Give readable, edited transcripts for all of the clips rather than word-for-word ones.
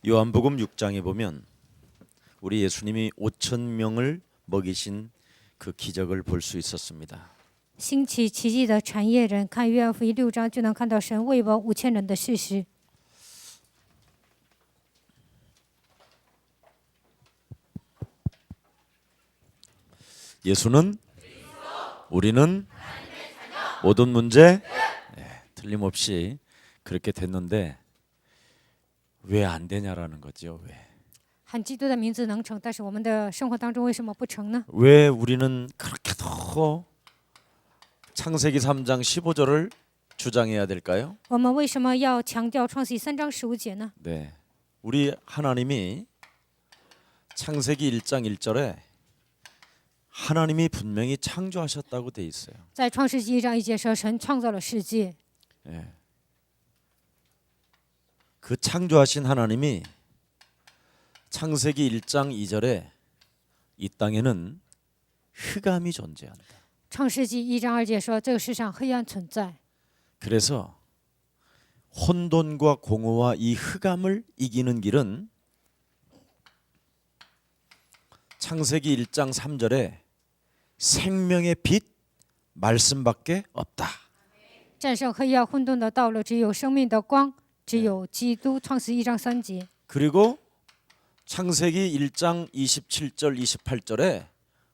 요한복음 6장에 보면 우리 예수님이 5천 명을 먹이신 그 기적을 볼 수 있었습니다. 兴起奇迹的产业人，看约翰福音6章就能看到神喂饱5000人的事实。 예수는 우리는 모든 문제 틀림없이 그렇게 됐는데 왜 안 되냐라는 거죠. 喊基督的名字能成，但是我们的生活当中为什么不成呢？ 왜 우리는 그렇게도 창세기 3장 15절을 주장해야 될까요? 我们为什么要强调创世记3章15节呢？ 네. 우리 하나님이 창세기 1장 1절에 하나님이 분명히 창조하셨다고 돼 있어요. 在创世纪1章1节说，神创造了世界， 예. 그 창조하신 하나님이 창세기 1장 2절에 이 땅에는 흑암이 존재한다. 创世纪1章2节说，这个世上黑暗存在， 그래서 혼돈과 공허와 이 흑암을 이기는 길은 창세기 1장 3절에 생명의 빛 말씀밖에 없다. 战胜黑暗混沌的道路只有生命的光，只有基督。创世纪1章3节。 그리고 창세기 1장 27절 28절에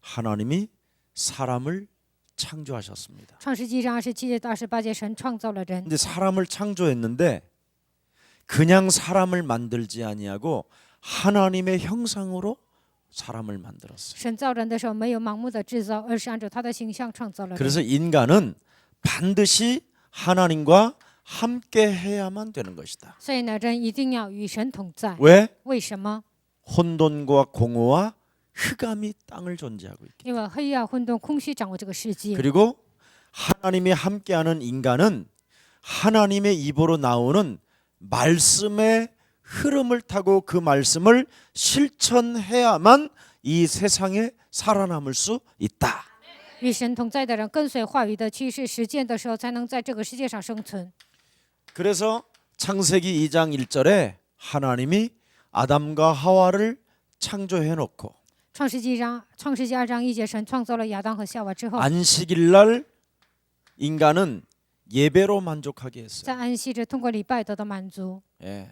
하나님이 사람을 창조하셨습니다. 创世纪1章27节到28节，神创造了人。 근데 사람을 창조했는데 그냥 사람을 만들지 아니하고 하나님의 형상으로 사람을 만들었어요. 神造人的时候没有盲目的制造，而是按照他的形象创造了人。 그래서 인간은 반드시 하나님과 함께 해야만 되는 것이다. 所以呢，人一定要与神同在。 왜? 为什么？ 혼돈과 공허와 흑암이 땅을 존재하고 있기. 因为黑暗、混沌、空虚掌握这个世界。 그리고 하나님이 함께하는 인간은 하나님의 입으로 나오는 말씀의 흐름을 타고 그 말씀을 실천해야만 이 세상에 살아남을 수 있다. 与神同在的人，跟随话语的趋势实践的时候，才能在这个世界上生存。 그래서 창세기 2장 1절에 하나님이 아담과 하와를 창조해 놓고 创世纪2章1节，神创造了亚当和夏娃之后， 안식일 날 인간은 예배로 만족하게 했어요. 在安息日通过礼拜得到满足。 예.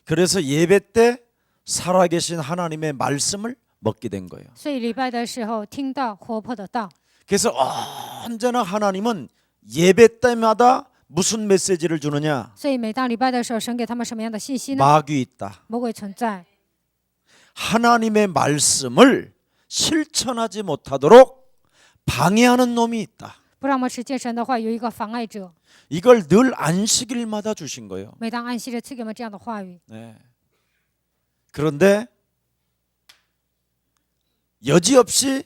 그래서 예배 때 살아계신 하나님의 말씀을 먹게 된 거예요. 所以礼拜的时候听到活泼的道。 그래서 언제나 하나님은 예배 때마다 무슨 메시지를 주느냐? 所以每当礼拜的时候，神给他们什么样的信息呢？ 마귀 있다. 魔鬼存在， 하나님의 말씀을 실천하지 못하도록 방해하는 놈이 있다. 不让我们实践神的话，有一个妨碍者。 이걸 늘 안식일마다 주신 거예요. 每当安息日赐给我们这样的话语， 네. 그런데 여지없이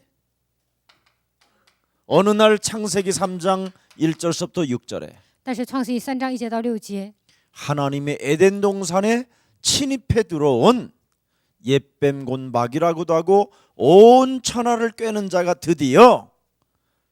어느 날 창세기 3장 1절서부터 6절에 但是创世纪3章1节到6节， 하나님의 에덴 동산에 침입해 들어온 옛뱀 곧 마귀라고도 하고 온 천하를 꿰는 자가 드디어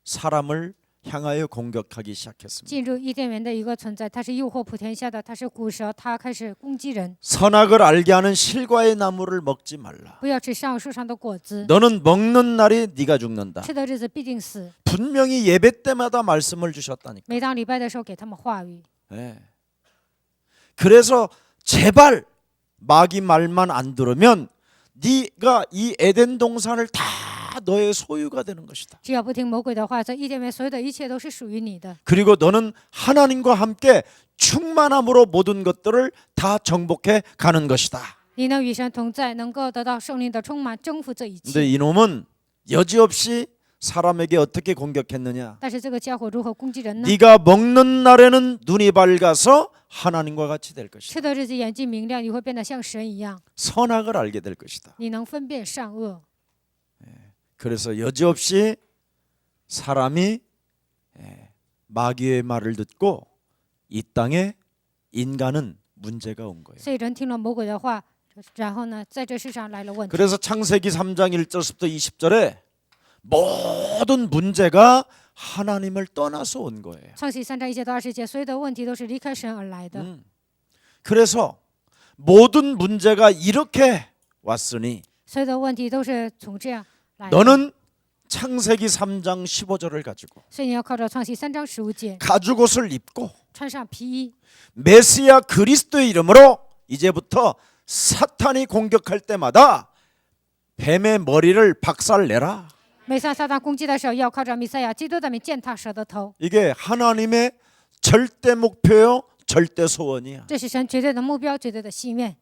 사람을 향하여 공격하기 시작했습니다. 进入伊甸园的一个存在，它是诱惑普天下的，它是古蛇，它开始攻击人。 선악을 알게 하는 실과의 나무를 먹지 말라. 不要吃善恶树上的果子， 너는 먹는 날이 네가 죽는다. 吃的日子必定死。 분명히 예배 때마다 말씀을 주셨다니까. 每当礼拜的时候，给他们话语。 네. 그래서 제발 마귀 말만 안 들으면 네가 이 에덴 동산을 다 너의 소유가 되는 것이다. 只要不听魔鬼的话，在伊甸园所有的一切都是属于你的。 그리고 너는 하나님과 함께 충만함으로 모든 것들을 다 정복해 가는 것이다. 你能与神同在，能够得到圣灵的充满，征服这一 근데 切。 이놈은 여지없이 사람에게 어떻게 공격했느냐? 但是这个家伙如何攻击人呢？ 네가 먹는 날에는 눈이 밝아서 하나님과 같이 될 것이다. 吃的日子眼睛明亮，你会变得像神一样， 선악을 알게 될 것이다. 你能分辨善恶。 그래서 여지없이 사람이 마귀의 말을 듣고 이 땅에 인간은 문제가 온 거예요. 所以人听了魔鬼的话，然后呢，在这世上来了问题。 그래서 창세기 3장 1절부터 20절에 모든 문제가 하나님을 떠나서 온 거예요. 创世纪3章1节到20节，所有的问题都是离开神而来的。 그래서 모든 문제가 이렇게 왔으니 所有的问题都是从这样来的。 너는 창세기 3장 15절을 가지고 所以你要靠着创世3章15节， 가죽옷을 입고 穿上皮衣， 메시아 그리스도의 이름으로 이제부터 사탄이 공격할 때마다 뱀의 머리를 박살내라. 每当撒旦攻击的时候，要靠着弥赛亚基督的名践踏蛇的头。 이게 하나님의 절대 목표요, 절대 소원이야. 这是神绝对的目标，绝对的心愿。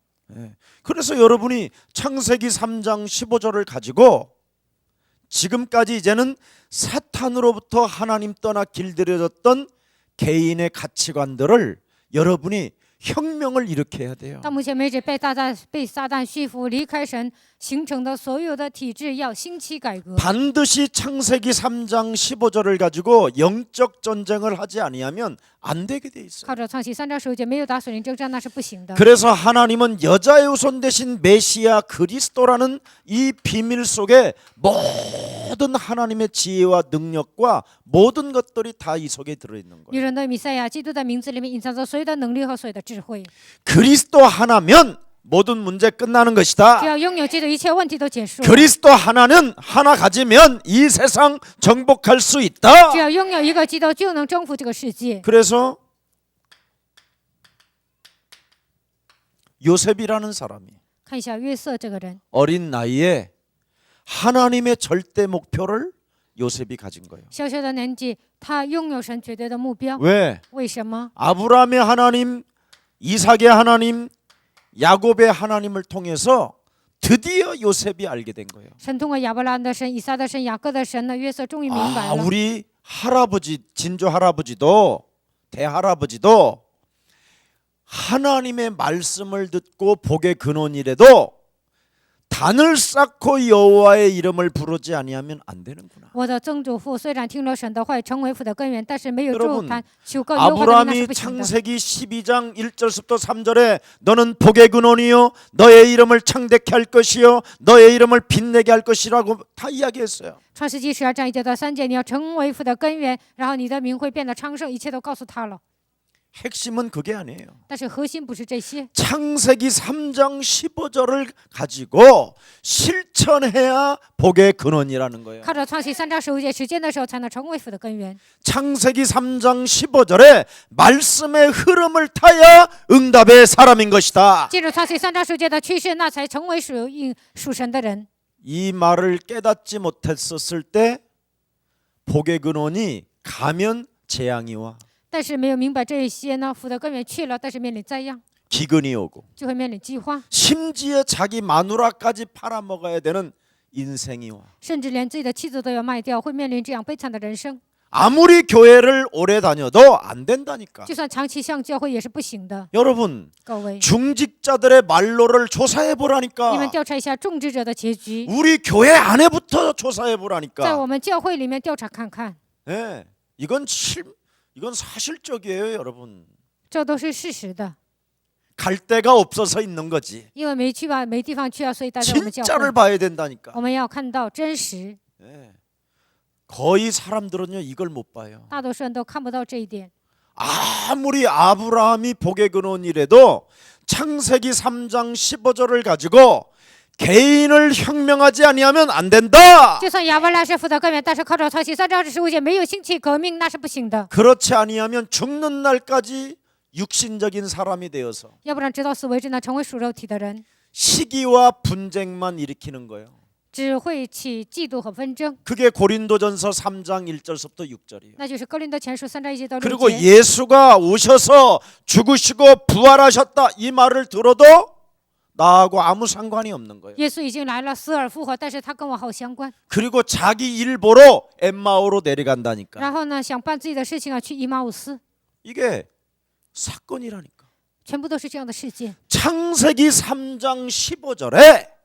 그래서 여러분이 창세기 3장 15절을 가지고 지금까지 이제는 사탄으로부터 하나님 떠나 길들여졌던 개인의 가치관들을 여러분이 혁명을 일으켜야 돼요. 到目前为止，被撒旦驯服、离开神形成的所有的体制，要兴起改革。 반드시 창세기 3장 15절을 가지고 영적 전쟁을 하지 아니하면 안 되게 돼 있어요. 靠着创世3章15节，没有打属灵征战，那是不行的。 그래서 하나님은 여자의 후손 대신 메시아 그리스도라는 이 비밀 속에 모든 하나님의 지혜와 능력과 모든 것들이 다 이 속에 들어있는 女 거예요. 人的弥赛亚基督的名字里面隐藏着所有的能力和所有的智慧。 그리스도 하나면 모든 문제 끝나는 只 것이다. 要拥有基督，一切问题都结束了。 그리스도 하나는 하나 가지면 이 세상 정복할 수 있다. 只要拥有一个基督，就能征服这个世界。 그래서 요셉이라는 사람이 看一下约瑟这个人， 어린 나이에 하나님의 절대 목표를 요셉이 가진 거예요. 小小的年纪，他拥有神绝对的目标。 왜? 为什么？ 아브라함의 하나님, 이삭의 하나님, 야곱의 하나님을 통해서 드디어 요셉이 알게 된 거예요. 神通过亚伯拉罕的神、以撒的神、雅各的神呢，约瑟终于明白 아, 了。 우리 할아버지, 진조 할아버지도 대할아버지도 하나님의 말씀을 듣고 복의 근원이라도 단을 쌓고 여호와의 이름을 부르지 아니하면 안 되는구나. 我的曾祖父虽然听了神的话，成为父的根源，但是没有 여러분 祝坛求告耶和华的名，那是 아브라함이 不行的。 창세기 12장 1절부터 3절에 너는 복의 근원이요 너의 이름을 창대케 할 것이요 너의 이름을 빛내게 할 것이라고 다 이야기했어요. 创世纪12章1节到3节，你要成为父的根源，然后你的名会变得昌盛，一切都告诉他了。 핵심은 그게 아니에요. 但是核心不是这些， 창세기 3장 15절을 가지고 실천해야 복의 근원이라는 거예요. 靠着创世3章15节实践的时候，才能成为父的根源。 창세기 3장 15절에 말씀의 흐름을 타야 응답의 사람인 것이다. 进入创世3章15节的趋势，那才成为属神的人。 이 말을 깨닫지 못했었을 때 복의 근원이 가면 재앙이 와. 但是没有明白这一些呢，父的根源去了，但是面临灾殃， 기근이 오고 就会面临饥荒， 심지어 자기 마누라까지 팔아먹어야 되는 인생이 와. 甚至连自己的妻子都要卖掉，会面临这样悲惨的人生。 아무리 교회를 오래 다녀도 안 된다니까. 就算长期上教会也是不行的。 여러분 各位， 중직자들의 말로를 조사해 你们 보라니까. 调查一下种植者的结局， 우리 교회 안에부터 조사해 在 보라니까. 我们教会里面调查看看， 예, 이건 사실적이에요, 여러분. 这都是事实的。 갈 데가 없어서 있는 거지. 因为没地方去啊，所以待在我们教 진짜를 会。 봐야 된다니까. 我们要看到真实， 예. 거의 사람들은요 이걸 못 봐요. 大多数人都看不到这一点。 아무리 아브라함이 복의 근원이라도 창세기 3장 15절을 가지고 개인을 혁명하지 아니하면 안 된다. 就算亚伯拉是父的根源，但是靠着创世3章15节没有兴起革命，那是不行的。 그렇지 아니하면 죽는 날까지 육신적인 사람이 되어서 要不然直到死为止呢，成为属肉体的人， 시기와 분쟁만 일으키는 거예요. 只会起嫉妒和纷争。 그게 고린도전서 3장 1절부터 6절이에요. 那就是哥林多前书3章1节到6 그리고 节。 예수가 오셔서 죽으시고 부활하셨다 이 말을 들어도 나하고 아무 상관이 없는 거예요. 耶稣已经来了，死而复活，但是他跟我毫相关。 그리고 자기 일 보러 엠마오로 내려간다니까. 然后呢，想办自己的事情啊，去以马忤斯， 이게 사건이라니까. 全部都是这样的事件。 창세기 3장 15절에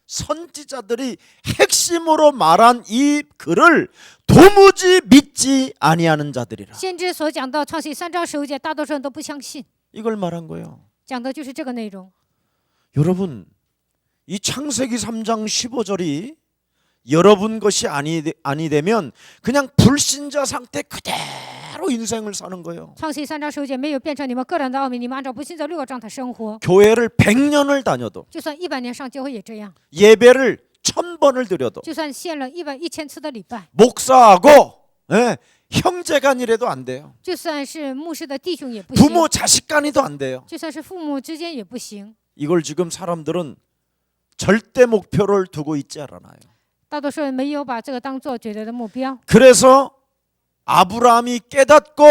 선지자들이 핵심으로 말한 이 글을 도무지 믿지 아니하는 자들이라. 先知所讲到创世3章15节，大多数人都不相信， 이걸 말한 거예요. 讲的就是这个内容。 여러분, 이 창세기 3장 15절이 여러분 것이 아니 되면 그냥 불신자 상태 그대로 그대로 인생을 사는 거예요. 创世3章10节没有变成你们个人的奥秘，你们按照不信的律法状态生活。 교회를 100년을 다녀도 就算100年上教会也这样， 예배를 1000번을 드려도 就算献了1000次的礼拜， 목사하고 형제간이라도 안 돼요. 就算是牧师的弟兄也不行， 부모 자식간이도 안 돼요. 就算是父母之间也不行。 이걸 지금 사람들은 절대 목표를 두고 있지 않아요. 大多数人没有把这个当做绝对的目标， 그래서 아브라함이 깨닫고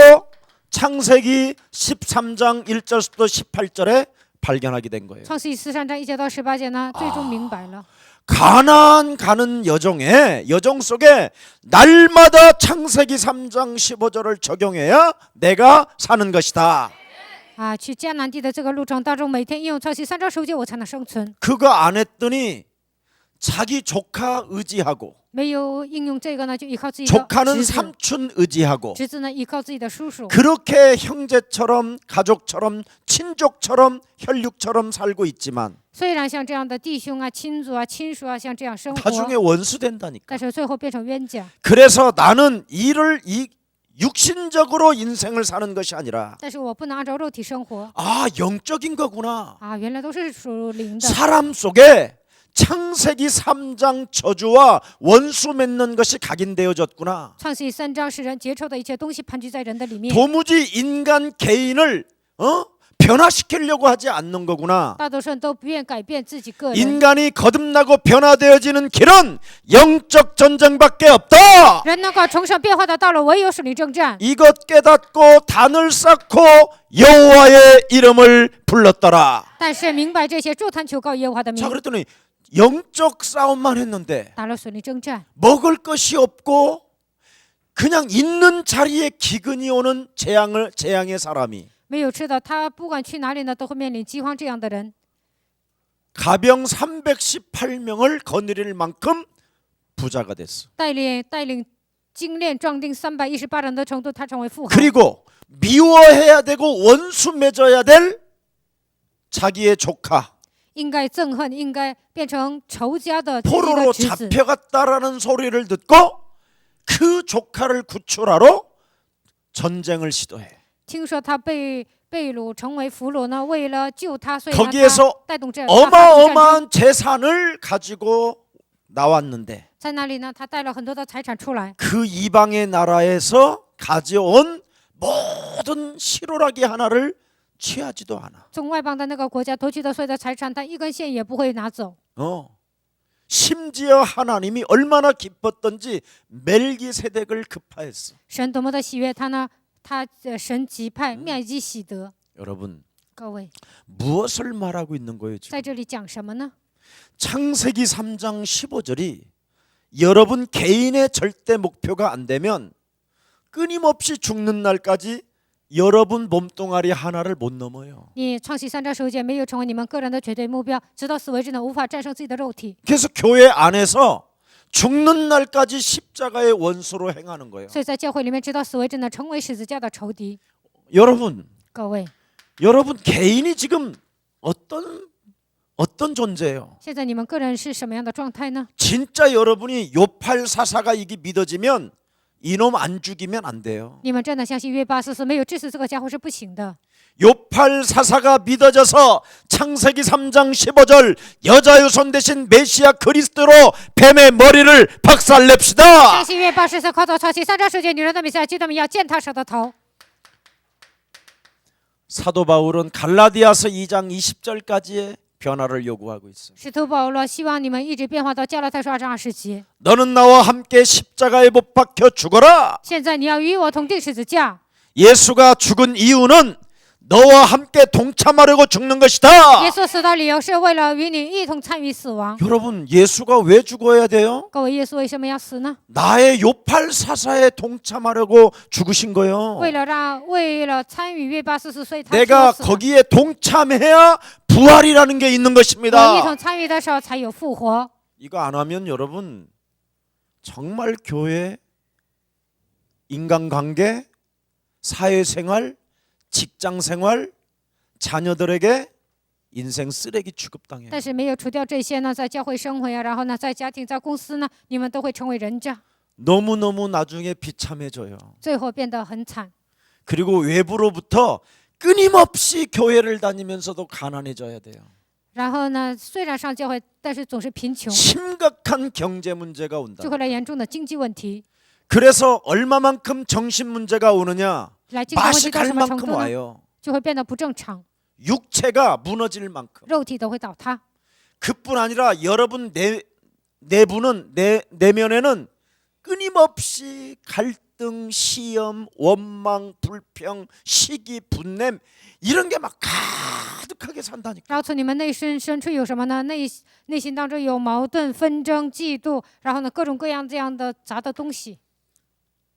창세기 13장 1절부터 18절에 발견하게 된 거예요. 创世记13章1节到18节呢，最终明白了。 가나안 가는 여정 속에 날마다 창세기 3장 15절을 적용해야 내가 사는 것이다. 去迦南地的这个路程当中，每天应用创世记3章10节，我才能生存。 그거 안 했더니 자기 조카 의지하고 没有应用这个呢，就依靠自己的 조카는 侄子， 삼촌 의지하고 侄子呢依靠自己的叔叔， 그렇게 형제처럼 가족처럼 친족처럼 혈육처럼 살고 있지만 虽然像这样的弟兄啊、亲族啊、亲属啊，像这样生 나중에 活， 원수 된다니까. 但是最后变成冤家。 그래서 나는 육신적으로 인생을 사는 것이 아니라 但是我不能按照肉体生活 영적인 거구나. 原来都是属灵的。 사람 속에 창세기 3장 저주와 원수 맺는 것이 각인되어졌구나. 创世记3章使人结仇的一切东西盘踞在人的里面， 도무지 인간 개인을 변화시키려고 하지 않는 거구나. 大多数人都不愿改变自己个人。 인간이 거듭나고 변화되어지는 길은 영적 전쟁밖에 없다. 人能够重生变化的道路，唯有属灵征战。 이것 깨닫고 단을 쌓고 여호와의 이름을 불렀더라. 但是明白这些，筑坛求告耶和华的 자 名， 그랬더니 영적 싸움만 했는데 打了属灵征战， 먹을 것이 없고 그냥 있는 자리에 기근이 오는 재앙의 사람이 没有吃的，他不管去哪里呢，都会面临饥荒。这样的人， 가병 318명을 거느릴 만큼 부자가 됐어. 带领精炼壮丁318人的程度，他成为富豪。 그리고 미워해야 되고 원수 맺어야 될 자기의 조카 应该憎恨，应该变成仇家的自己的 포로로 侄子。 잡혀갔다라는 소리를 듣고 그 조카를 구출하러 전쟁을 시도해. 听说他被掳成为俘虏呢，为了救他，所以 거기에서 他带动这发动战争。 어마어마한 재산을 가지고 나왔는데 在那里呢，他带了很多的财产出来， 그 이방의 나라에서 가져온 모든 실오라기 하나를 취하지도 않아. 从外邦的那个国家夺取的所有的财产，他一根线也不会拿走。 심지어 하나님이 얼마나 기뻤던지 멜기세덱을 급파했어. 神多么的喜悦他呢？他神急派麦基喜德。 여러분 各位， 무엇을 말하고 있는 거예요 지금? 在这里讲什么呢？ 창세기 3장 15절이 여러분 개인의 절대 목표가 안 되면 끊임없이 죽는 날까지 여러분 몸뚱아리 하나를 못 넘어요. 你创世3章10节没有成为你们个人的绝对目标，直到死为止呢，无法战胜自己的肉体。 그래서 교회 안에서 죽는 날까지 십자가의 원수로 행하는 거예요. 所以在教会里面，直到死为止呢，成为十字架的仇敌。 여러분 各位， 여러분 개인이 지금 어떤 존재예요? 现在你们个人是什么样的状态呢？ 진짜 여러분이 요팔사사가 이게 믿어지면 이놈 안 죽이면 안 돼요. 你们真的相信约巴斯没有致死这个家伙是不行的。 요팔사사가 믿어져서 창세기 3장 15절 여자 유손 대신 메시아 그리스도로 뱀의 머리를 박살냅시다. 相信约巴斯靠着创世3章10节，女人的弥赛亚基督们要践踏蛇的头。 사도 바울은 갈라디아서 2장 20절까지의 변화를 요구하고 있어요. 使徒保罗希望你们一直变化到加拉太书2章20节。 너는 나와 함께 십자가에 못 박혀 죽어라. 现在你要与我同定十字架。 예수가 죽은 이유는 너와 함께 동참하려고 죽는 것이다. 耶稣死的理由是为了与你一同参与死亡。 여러분 예수가 왜 죽어야 돼요? 各位，耶稣为什么要死呢？ 나의 요팔사사에 동참하려고 죽으신 거예요. 为了参与约巴斯，所以他 내가 死了。 거기에 동참해야 부활이라는 게 있는 我一 것입니다. 同参与的时候才有复活。 이거 안 하면 여러분 정말 교회, 인간관계, 사회생활, 직장생활, 자녀들에게 인생 쓰레기 취급당해요. 但是没有除掉这些呢，在教会生活呀，然后呢，在家庭、在公司呢，你们都会成为人渣， 너무너무 나중에 비참해져요. 最后变得很惨。 그리고 외부로부터 끊임없이 교회를 다니면서도 가난해져야 돼요. 然后呢，虽然上教会，但是总是贫穷， 심각한 경제 문제가 온다. 就会来严重的经济问题。 그래서 얼마만큼 정신 문제가 오느냐? 来经济问题到 마식할 什么程 만큼 度呢？ 와요. 就会变得不正常， 육체가 무너질 만큼. 肉体都会倒塌。 그뿐 아니라 여러분 내면에는 끊임없이 갈등, 시험, 원망, 불평, 시기, 분냄 이런 게 막 가득하게 산다니까. 然后从你们内深处有什么呢？内心当中有矛盾、纷争、嫉妒，然后呢各种各样这样的杂的东西。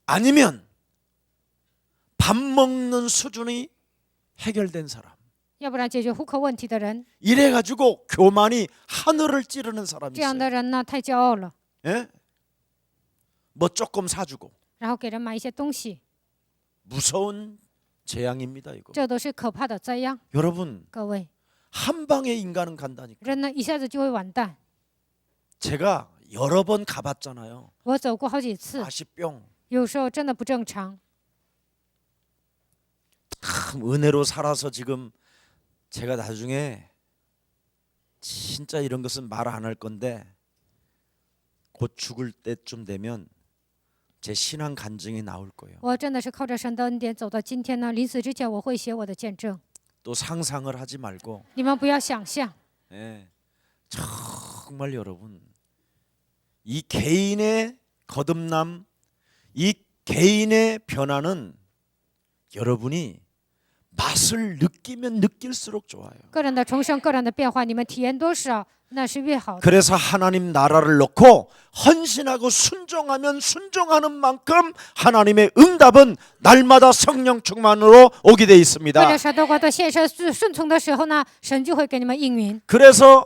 아니면 밥 먹는 수준이 해결된 사람. 要不然解决户口问题的人， 이래가지고 교만이 하늘을 찌르는 사람이 这样 있어요. 的人呢太骄傲了， 예? 뭐 조금 사주고. 然后给人买一些东西， 무서운 재앙입니다 이거. 这都是可怕的灾殃。 여러분 各位， 한 방에 인간은 간다니까. 人呢一下子就会完蛋。 제가 여러 번 가봤잖아요. 我走过好几次， 아시병. 有时候真的不正常。 참 은혜로 살아서 지금 제가 나중에 진짜 이런 것은 말 안 할 건데 곧 죽을 때쯤 되면 제 신앙 간증이 나올 거예요. 我真的是靠着神的恩典走到今天呢。临死之前，我会写我的见证。 또 상상을 하지 말고 你们不要想象， 예, 정말 여러분 이 개인의 거듭남, 이 개인의 변화는 여러분이 맛을 느끼면 느낄수록 좋아요. 个人的重生、个人的变化，你们体验多少，那是越好的。 그래서 하나님 나라를 놓고 헌신하고 순종하면 순종하는 만큼 하나님의 응답은 날마다 성령 충만으로 오게 돼 为了 있습니다. 神的国的献身顺从的时候呢，神就会给你们应允。 그래서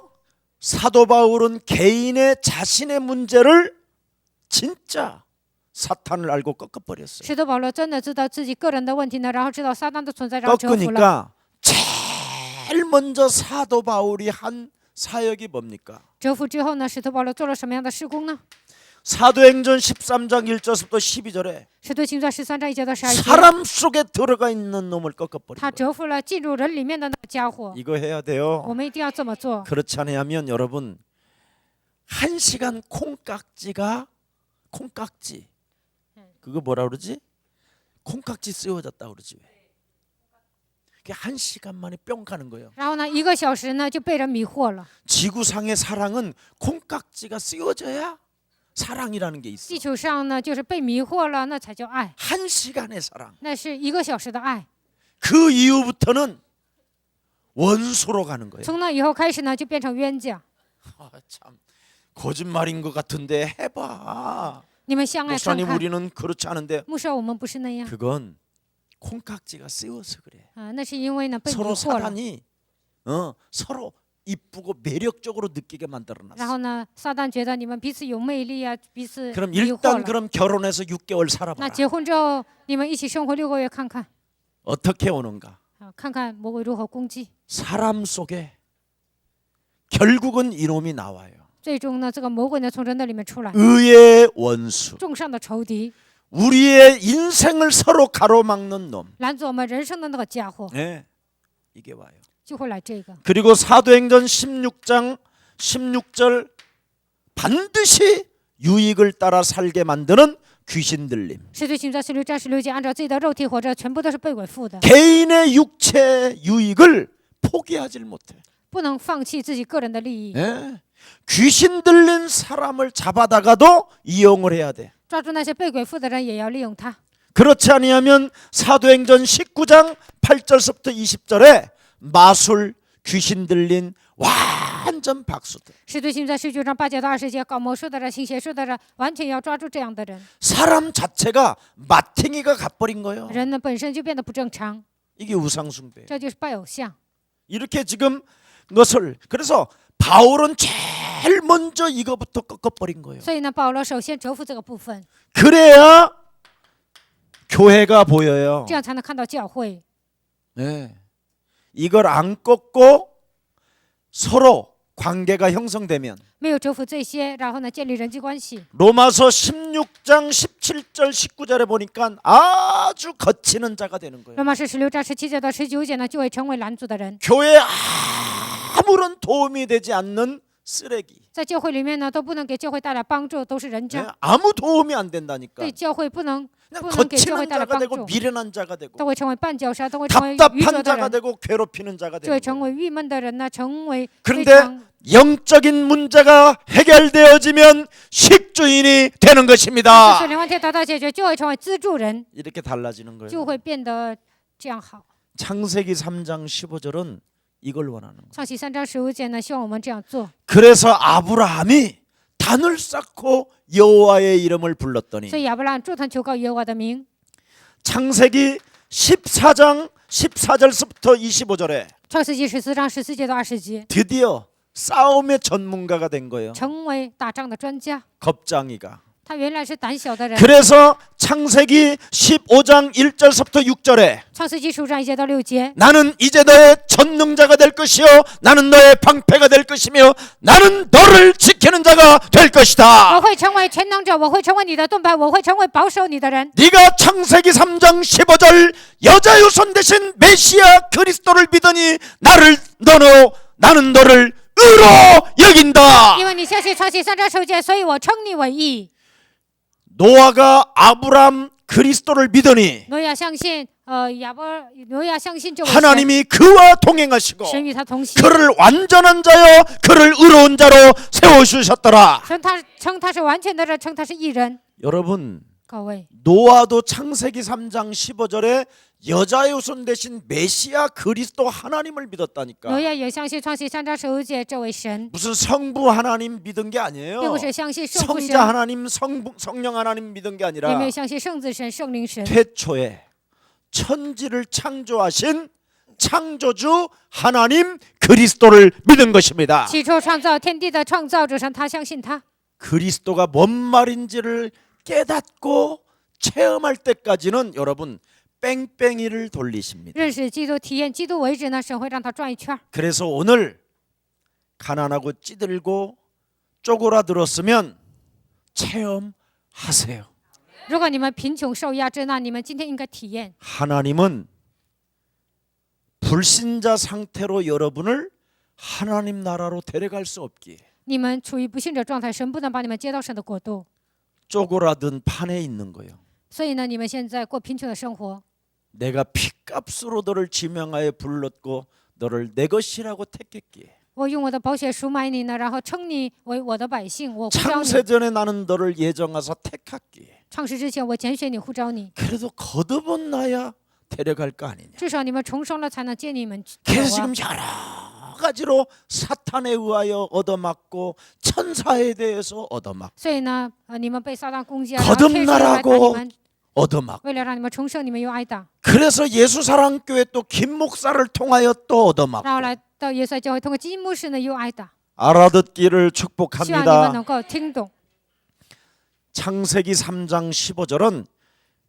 사도 바울은 개인의 자신의 문제를 진짜 사탄을 알고 꺾어버렸어요. 使徒保罗真的知道自己个人的问题呢，然后知道撒旦的存在，然后折服了。 꺾으니까 제일 먼저 사도 바울이 한 사역이 뭡니까? 折服之后呢，使徒保罗做了什么样的事工呢？ 사도행전 13장 1절부터 12절에 使徒行传13章1节到12节， 사람 속에 들어가 있는 놈을 꺾어버린 他 거예요. 折服了进入人里面的那个家伙。 이거 해야 돼요. 我们一定要这么做。 그렇지 않으면 여러분 1시간 콩깍지 그거 뭐라 그러지? 콩깍지 쓰여졌다 그러지 왜? 그게 1시간 만에 뿅 가는 거예요. 然后呢，1个小时呢就被人迷惑了。 지구상의 사랑은 콩깍지가 쓰여져야 사랑이라는 게 있어. 地球上呢，就是被迷惑了，那才叫爱， 1시간의 사랑. 那是1个小时的爱。 그 이후부터는 원수로 가는 거예요. 从那以后开始呢，就变成冤家。 아, 참 거짓말인 것 같은데 해봐. 你们相爱看 목사님 看， 우리는 그렇지 않은데 牧师，我们不是那样 그건 콩깍지가 쓰여서 그래. 啊，那是因为呢被迷 서로 惑了。 사단이 서로 이쁘고 매력적으로 느끼게 만들어놨어. 然后呢，撒旦觉得你们彼此有魅力啊，彼此 그럼 迷惑 일단 了。 그럼 결혼해서 6개월 那 살아봐라. 结婚之后，你们一起生活6个月看看 어떻게 오는가? 啊，看看魔鬼如何攻击。 사람 속에 결국은 이놈이 나와요. 最终呢，这个魔鬼呢从人的里面出来， 의의 원수. 众上的仇敌， 우리의 인생을 서로 가로막는 놈. 拦阻我们人生的那个家伙， 네, 이게 와요. 就会来这个。 그리고 사도행전 16장 16절 반드시 유익을 따라 살게 만드는 귀신 들림. 使徒行传16章16节，按照自己的肉体活着，全部都是被鬼附的， 개인의 육체 유익을 포기하질 못해. 不能放弃自己个人的利益， 예? 귀신 들린 사람을 잡아다가도 이용을 해야 돼. 抓住那些被鬼附的人，也要利用他。 그렇지 아니하면 사도행전 19장 8절부터 20절에 마술 귀신 들린 완전 박수들. 使徒行传19章8节到20节，搞魔术的人、行邪术的人，完全要抓住这样的人。 사람 자체가 마탱이가 가버린 거예요. 人呢本身就变得不正常， 이게 우상숭배. 这就是拜偶像。 이렇게 지금 것을 그래서 바울은 제일 먼저 이거부터 꺾어버린 거예요. 所以呢，保罗首先折服这个部分， 그래야 교회가 보여요. 这样才能看到教会。 네. 이걸 안 꺾고 서로 관계가 형성되면 没有折服这些，然后呢，建立人际关系。 로마서 16장 17절 19절에 보니까 아주 거치는 자가 되는 거예요. 罗马书16章17节到19节呢，就会成为拦阻的人， 교회에 아무런 도움이 되지 않는 쓰레기. 在教会里面呢，都不能给教会带来帮助，都是人 네, 渣， 아무 도움이 안 된다니까. 对教会不能 그냥 给教会 거치는 带来 자가 帮 되고 助， 미련한 자가 되고 都会成为绊脚石，都会成为愚 답답한 拙的 자가 人， 되고 괴롭히는 자가 就会 되는 成 거예요. 为郁闷的人呢，成为非 그런데 常 영적인 문제가 해결되어지면 식주인이 되는 这 것입니다. 是灵问题得到解决，就会成为资助人， 이렇게 달라지는 就 거예요. 会变得这样好。 창세기 3장 15절은 이걸 원하는 거예요. 创启3章15节呢，希望我们这样做。 그래서 아브라함이 단을 쌓고 여호와의 이름을 불렀더니 所以亚伯拉罕筑坛求告耶和华的名。 창세기 14장 14절부터 25절에 创世纪14章14节到20节， 드디어 싸움의 전문가가 된 거예요. 成为打仗的专家。 겁장이가. 他原来是胆小的人。 그래서 창세기 15장 1절부터 6절에 创世纪15章1节到6节， 나는 이제 너의 전능자가 될 것이요 나는 너의 방패가 될 것이며 나는 너를 지키는 자가 될 我 것이다. 会成为全能者，我会成为你的盾牌，我会成为保守你的人。 네가 창세기 3장 15절 여자 유손 대신 메시아 그리스도를 믿으니 나는 너를 의로 여긴다. 因为你相信创世3章15节，所以我称你为义。 노아가 아브람 그리스도를 믿으니 挪亚相信，挪亚相信这位神， 하나님이 그와 동행하시고 神与他同行， 그를 완전한 자여 그를 의로운 자로 세워주셨더라. 称他是完全的人，称他是义人。 여러분 各位， 노아도 창세기 3장 15절에 여자의 후손 대신 메시아 그리스도 하나님을 믿었다니까. 挪亚也相信创世3章15节这位神， 무슨 성부 하나님 믿은 게 아니에요. 并不是相信圣父神， 성자 하나님, 성령 하나님 믿은 게 也 아니라 没有相信圣子神、圣灵神。 태초에 천지를 창조하신 창조주 하나님 그리스도를 믿은 것입니다. 起初创造天地的创造者神，他相信他。 그리스도가 뭔 말인지를 깨닫고 체험할 때까지는 여러분 뺑뺑이를 돌리십니다. 认识基督、体验基督为止呢，神会让他转一圈。 그래서 오늘 가난하고 찌들고 쪼그라들었으면 체험하세요. 如果你们贫穷受压制，那你们今天应该体验。 하나님은 불신자 상태로 여러분을 하나님 나라로 데려갈 수 없기에 你们处于不信者状态，神不能把你们接到神的国度。 쪼그라든 판에 있는 거예요. 所以呢，你们现在过贫穷的生活。 내가 피값으로 너를 지명하여 불렀고 너를 내 것이라고 택했기에 我用我的宝血赎买你呢，然后称你为我的百姓，我呼召你。 창세전에 나는 너를 예정하사 택했기에 创世之前，我拣选你，呼召你。 그래도 거듭은 나야 데려갈 거 아니냐. 至少你们重生了，才能接你们走 그래서 啊 지금 여러 가지로 사탄에 의하여 얻어맞고 천사에 대해서 얻어맞고 所以呢，你们被撒旦攻击啊，然后天使又来打你 거듭나라고 们， 얻어맞고 为了让你们重生，你们又挨打， 그래서 예수사랑교회 또 김 목사를 통하여 또 얻어맞고 然后来到耶稣教会，通过基牧师呢又挨打。 알아듣기를 希望你们 축복합니다. 能够听懂。 창세기 3장 15절은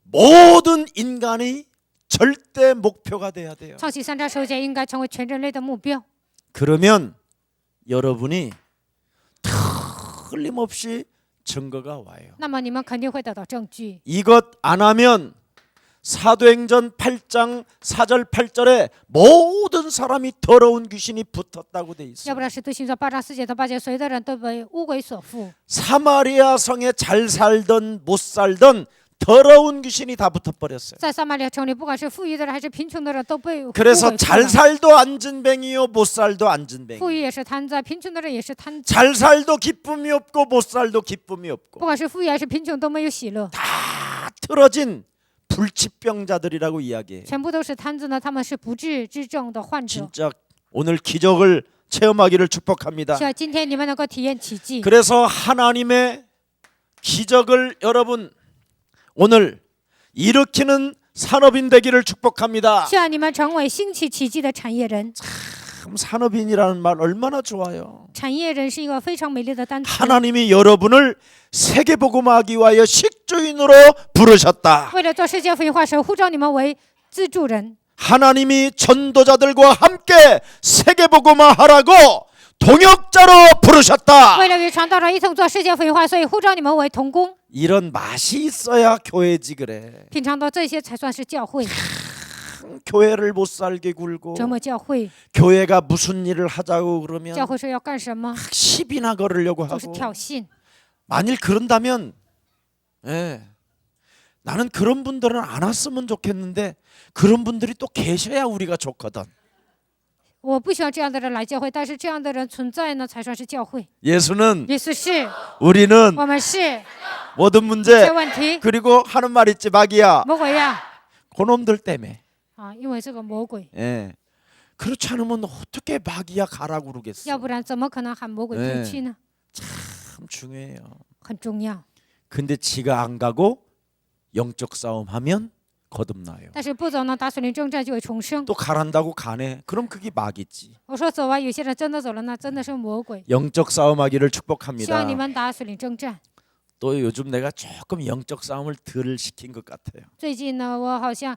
모든 인간이 절대 목표가 돼야 돼요. 创启3章15节应该成为全人类的目标。 그러면 여러분이 틀림없이 증거가 와요. 那么你们肯定会得到证据。 이것 안 하면 사도행전 8장 4절 8절에 모든 사람이 더러운 귀신이 붙었다고 돼 要 있어요. 不然使徒行传8章4节到8节，所有的人都被污鬼所附。 사마리아 성에 잘 살던 못 살던 더러운 귀신이 다 붙어버렸어요. 在撒玛利亚城里，不管是富裕的人还是贫穷的人，都被污鬼 그래서 附 잘 了。 살도 앉은뱅이요 못 살도 앉은뱅이. 富裕也是贪财，贫穷的人也是贪财。 잘 살도 기쁨이 없고 못 살도 기쁨이 不 없고 管是富裕还是贫穷，都没有喜乐， 다 틀어진 불치병자들이라고 이야기해요. 全部都是瘫子呢。他们是不治之症的患者。 진짜 오늘 기적을 체험하기를 축복합니다. 希望今天你们能够体验奇迹。 그래서 하나님의 기적을 여러분 오늘 일으키는 산업인 되기를 축복합니다. 希望你们成为兴起奇迹的产业人。 참 산업인이라는 말 얼마나 좋아요. 产业人是一个非常美丽的单词。 하나님이 여러분을 세계복음하기 위하여 식주인으로 부르셨다. 为了做世界福音化，神呼召你们为自助人。 하나님이 전도자들과 함께 세계복음화하라고 동역자로 부르셨다. 为了与传道者一同做世界福音化，所以呼召你们为同工。 이런 맛이 있어야 교회지 그래. 品尝到这些才算是教会， 교회를 못 살게 굴고 折磨教会。 교회가 무슨 일을 하자고 그러면 教会说要干什么， 시비나 걸으려고 就是 하고 挑衅。 만일 그런다면 나는 그런 분들은 안 왔으면 좋겠는데 그런 분들이 또 계셔야 우리가 좋거든. 我不喜欢这样的人来教会，但是这样的人存在呢，才算是教会。 예수는 耶稣是， 우리는 我们是 모든 문제 这问题 그리고 하는 말 있지 마귀야 魔鬼呀 그놈들 때문에 啊，因为这个魔鬼， 그렇지 않으면 어떻게 마귀야 가라고 그러겠어. 要不然怎么可能喊魔鬼退去呢？ 참 중요해요. 很重要。 근데 지가 안 가고 영적 싸움 하면 거듭나요. 但是不走呢，打属灵征战就会重生。 또 가란다고 가네. 그럼 그게 마귀지. 我说走啊，有些人真的走了，那真的是魔鬼。 영적 싸움하기를 希 축복합니다. 望你们打属灵征战。 또 요즘 내가 조금 영적 싸움을 덜 시킨 것 같아요. 最近呢，我好像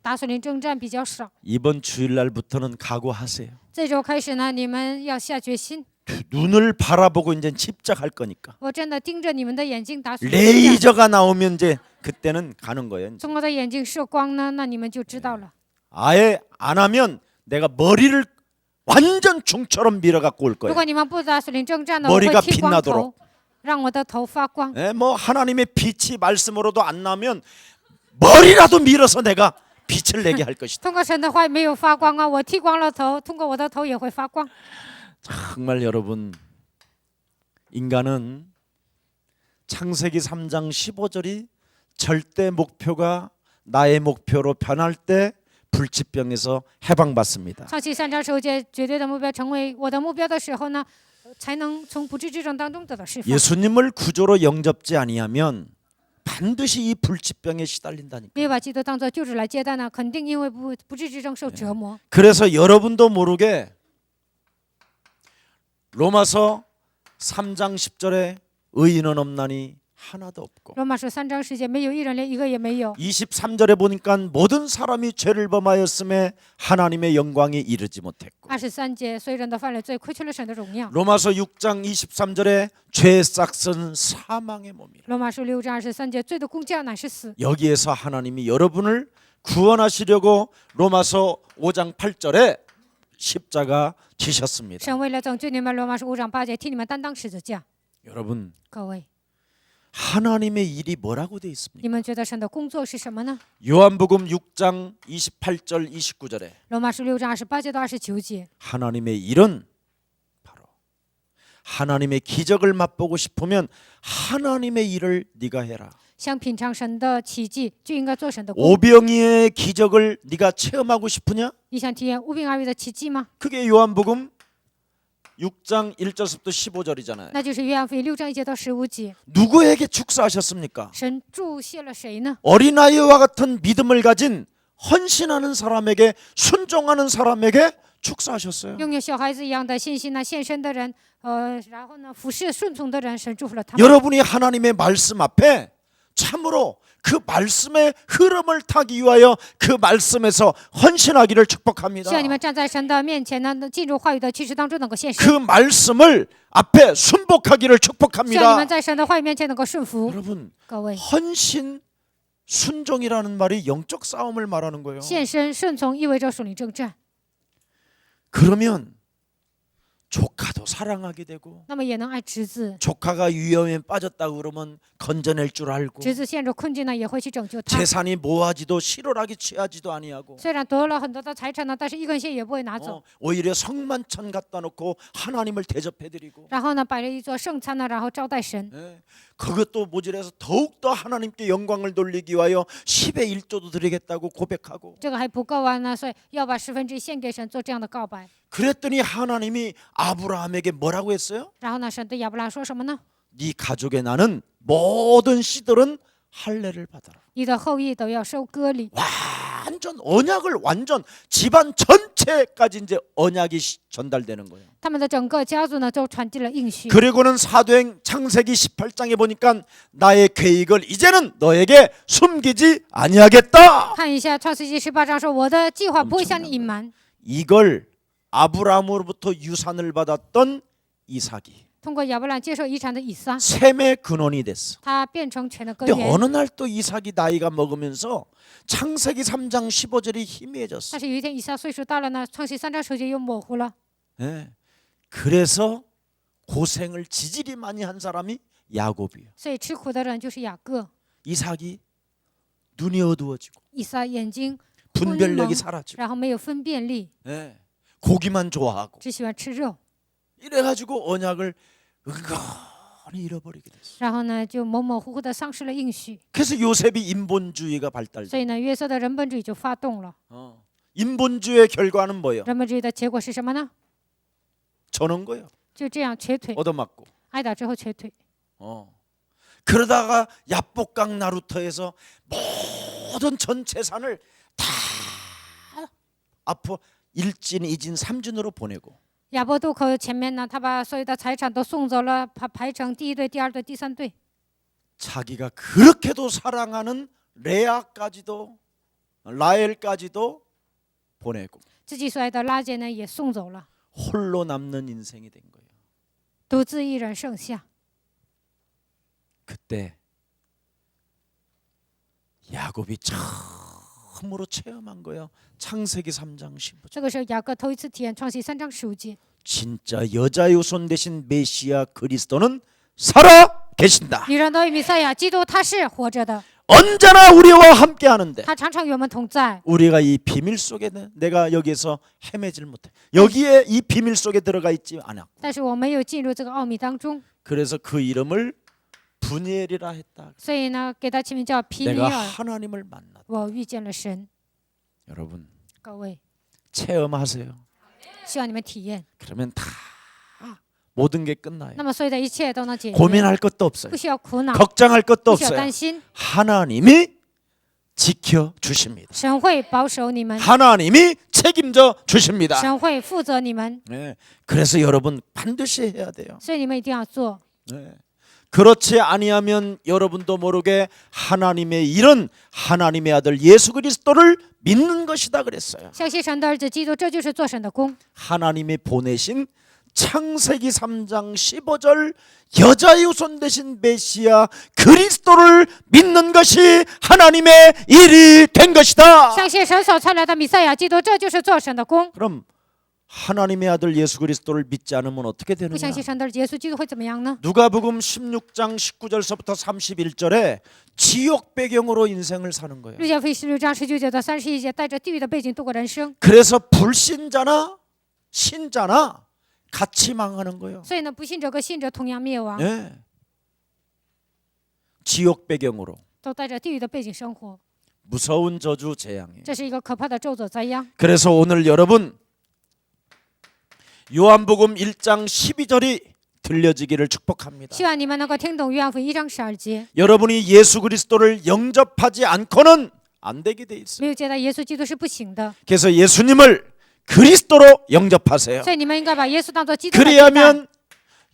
打属灵征战比较少。 이번 주일날부터는 각오하세요. 这周开始呢，你们要下决心。 눈을 바라보고 이제 집착할 거니까. 我真的盯着你们的眼睛打属灵征战。 레이저가 나오면 이제 그때는 가는 거예요. 이제. 从我的眼睛射光呢，那你们就知道了。 아예 안 하면 내가 머리를 완전 중처럼 밀어갖고 올 如 거예요. 果你们不打属灵征战呢，我会 머리가 剃光 빛나도록 头，让我的头发光。 뭐 하나님의 빛이 말씀으로도 안 나면 머리라도 밀어서 내가 빛을 내게 할 것이다. 通过神的话没有发光啊，我剃光了头，通过我的头也会发光。 정말 여러분 인간은 창세기 3장 15절이 절대 목표가 나의 목표로 변할 때 불치병에서 해방받습니다. 上期3章15节，绝对的目标成为我的目标的时候呢，才能从不治之症当中得到释放。 예수님을 구조로 영접지 아니하면 반드시 이 불치병에 시달린다니까. 没有把基督当作救主来接待呢，肯定因为不治之症受折磨。 그래서 여러분도 모르게 로마서 3장 10절에 의인은 없나니 하나도 없고 罗马书3章10节，没有一人，连一个也没有。 23절에 보니까 모든 사람이 죄를 범하였음에 하나님의 영광이 이르지 못했고 23节，所有人都犯了罪，亏缺了神的荣耀。 로마서 6장 23절에 죄의 싹은 사망의 몸이라. 罗马书6章23节，罪的工价乃是死。 여기에서 하나님이 여러분을 구원하시려고 로마서 5장 8절에 십자가 지셨습니다. 神为了拯救你们，罗马书5章8节，替你们担当十字架。 여러분 各位， 하나님의 일이 뭐라고 돼 있습니까? 你们觉得神的工作是什么呢？ 요한복음 6장 28절 29절에 罗马书6章28节到29节， 하나님의 일은 바로 하나님의 기적을 맛보고 싶으면 하나님의 일을 네가 해라. 想品尝神的奇迹，就应该做神的工。 오병이의 기적을 네가 체험하고 싶으냐? 你想体验无病而愈的奇迹吗？ 그게 요한복음 6장 1절부터 15절이잖아요. 那就是约翰福音6章1节到15节。 누구에게 축사하셨습니까? 神注谢了谁呢？ 어린아이와 같은 믿음을 가진 헌신하는 사람에게 순종하는 사람에게 축사하셨어요. 拥有小孩子一样的信心呢，献身的人，然后呢，服侍顺从的人，神祝福了他们。 여러분이 하나님의 말씀 앞에 참으로 그 말씀의 흐름을 타기 위하여 그 말씀에서 헌신하기를 希 축복합니다. 望你们站在神的面前呢，进入话语的趋势当中能够献身。 그 말씀을 앞에 순복하기를 希望你 축복합니다. 们在神的话语面前能够顺服。 여러분 各位， 헌신 순종이라는 말이 영적 싸움을 말하는 거예요. 献身顺从意味着属灵征战。 그러면 조카도 사랑하게 되고 那么也能爱侄子， 조카가 위험에 빠졌다 그러면 건져낼 줄 알고 侄子陷入困境呢，也会去拯救他。 재산이 모아지도 실오라기 취하지도 아니하고 虽然得了很多的财产呢，但是一根线也不会拿走。 오히려 성만찬 갖다 놓고 하나님을 대접해드리고 然后呢，摆了一桌圣餐呢，然后招待神。 그것도 모자라서 더욱더 하나님께 영광을 돌리기 위하여 10의 1조도 드리겠다고 고백하고 这个还不够啊，那所以要把1/10献给神，做这样的告白。 그랬더니 하나님이 아브라함에게 뭐라고 했어요? 然后呢，神对亚伯拉说什么呢？ 네 가족에 나는 모든 씨들은 할례를 받아라. 你的后裔都要受割礼。 완전 언약을 완전 집안 전체까지 이제 언약이 전달되는 거예요. 他们的整个家族呢，都传递了应许。 그리고는 사도행 창세기 18장에 보니까 나의 계획을 이제는 너에게 숨기지 아니하겠다. 看一下创世纪18章说，我的计划不会向你隐瞒。 이걸 아브라함으로부터 유산을 받았던 이삭이 通过亚伯兰接受遗产的以撒， 셈의 근원이 됐어. 他变成全的根 근데 源。 어느 날 또 이삭이 나이가 먹으면서 창세기 3장 15절이 희미해졌어. 但是有一天以撒岁数大了呢，创世3章10节又模糊了。 예. 그래서 고생을 지질이 많이 한 사람이 야곱이에요. 所以吃苦的人就是雅各。 이삭이 눈이 어두워지고 以撒眼睛 분별력이 사라지고 然后没有分辨力， 예. 고기만 좋아하고 只喜欢吃肉， 이래가지고 언약을 은근히 잃어버리게 됐어. 然后呢就模模糊糊的丧失了应许。 그래서 요셉이 인본주의가 발달돼. 所以呢，约瑟的人本主义就发动了。 인본주의의 결과는 뭐예요? 人本主义的结果是什么呢？ 저는 거예요. 就这样瘸腿， 얻어맞고. 挨打之后瘸腿。 그러다가 야복강 나루터에서 모든 전 재산을 다 앞으로 1진, 2진, 3진으로 보내고 亚伯渡口前面呢，他把所有的财产都送走了，排成第一队、第二队、第三队。 자기가 그렇게도 사랑하는 레아까지도 라헬까지도 보내고 自己所爱的拉结呢也送走了， 홀로 남는 인생이 된 거예요. 独自一人剩下。 그때 야곱이 처음으로 체험한 거예요. 창세기 3장 15절. 这个时候雅各头一次体验创世3章15节， 진짜 여자 유손 대신 메시아 그리스도는 살아 계신다. 女人的弥赛亚基督他是活着的， 언제나 우리와 함께 하는데 他常常与我们同在。 우리가 이 비밀 속에 내가 여기서 헤매질 못해. 여기에 이 비밀 속에 들어가 있지 않아. 但是我没有进入这个奥秘当中， 그래서 그 이름을 분이엘이라 했다. 所以呢，给他起名叫皮尼 내가 尔。 하나님을 만났다. 我遇见了神， 여러분 各位， 체험하세요. 希望你们体验。 그러면 다 모든 게 끝나요. 那么所有的一切都能解决， 고민할 것도 없어요. 不需要苦恼， 걱정할 것도 不需要 없어요. 担心， 하나님이 지켜 주십니다. 神会保守你们， 하나님이 책임져 주십니다. 神会负责你们， 네. 그래서 여러분 반드시 해야 돼요. 所以你们一定要做。 네. 그렇지 아니하면 여러분도 모르게 하나님의 일은 하나님의 아들 예수 그리스도를 믿는 것이다 그랬어요. 相信神的儿子基督，这就是做神的功。 하나님이 보내신 창세기 3장 15절 여자 유손 대신 메시아 그리스도를 믿는 것이 하나님의 일이 된 것이다. 相信神所差来的弥赛亚基督，这就是做神的功。 그럼 하나님의 아들 예수 그리스도를 믿지 않으면 어떻게 不 되느냐? 相信神的儿子耶稣基督会怎么样呢？ 누가복음 16장 19절서부터 31절에 지옥 배경으로 인생을 sa는 거예요. 路加福音16章19节到31节，带着地狱的背景度过人生， 그래서 불신자나 신자나 같이 망하는 거예요. 所以呢，不信者和信者同样灭亡， 네. 지옥 배경으로 都带着地狱的背景生活， 무서운 저주 재앙이에요. 这是一个可怕的咒诅灾殃。 그래서 오늘 여러분 요한복음 1장 12절이 들려지기를 축복합니다. 希望你们能够听懂约翰福音1章12节， 여러분이 예수 그리스도를 영접하지 않고는 안 되게 돼 있어요. 没有接待耶稣基督是不行的， 그래서 예수님을 그리스도로 영접하세요. 所以你们应该把耶稣当作基督来接待， 그리하면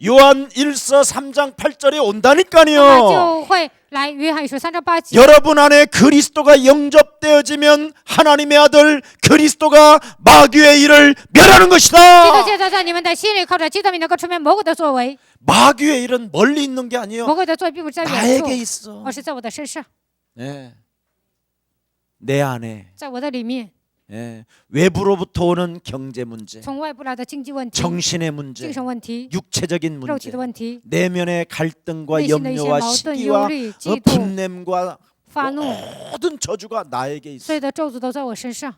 요한 1서 3장 8절에 那么 온다니까요. 就会来约翰一书3章8节。 여러분 안에 그리스도가 영접되어지면 하나님의 아들 그리스도가 마귀의 일을 멸하는 基督 것이다. 现在在你们的心里，靠着基督名能够出面魔鬼的作为， 마귀의 일은 멀리 있는 게 아니에요. 魔鬼的作为并不是在远 나에게 处， 있어. 而是在我的身上， 네. 내 안에. 在我的里面。 예. 외부로부터 오는 경제 문제, 从外部来的经济问题、 정신의 문제, 精神问题、 육체적인 肉体 문제, 的问题、 내면의 갈등과 内心的一些 염려와 矛盾、忧 시기와 虑、嫉妒、 분냄과 发怒， 모든 저주가 나에게 있어. 所有的咒诅都在我身上，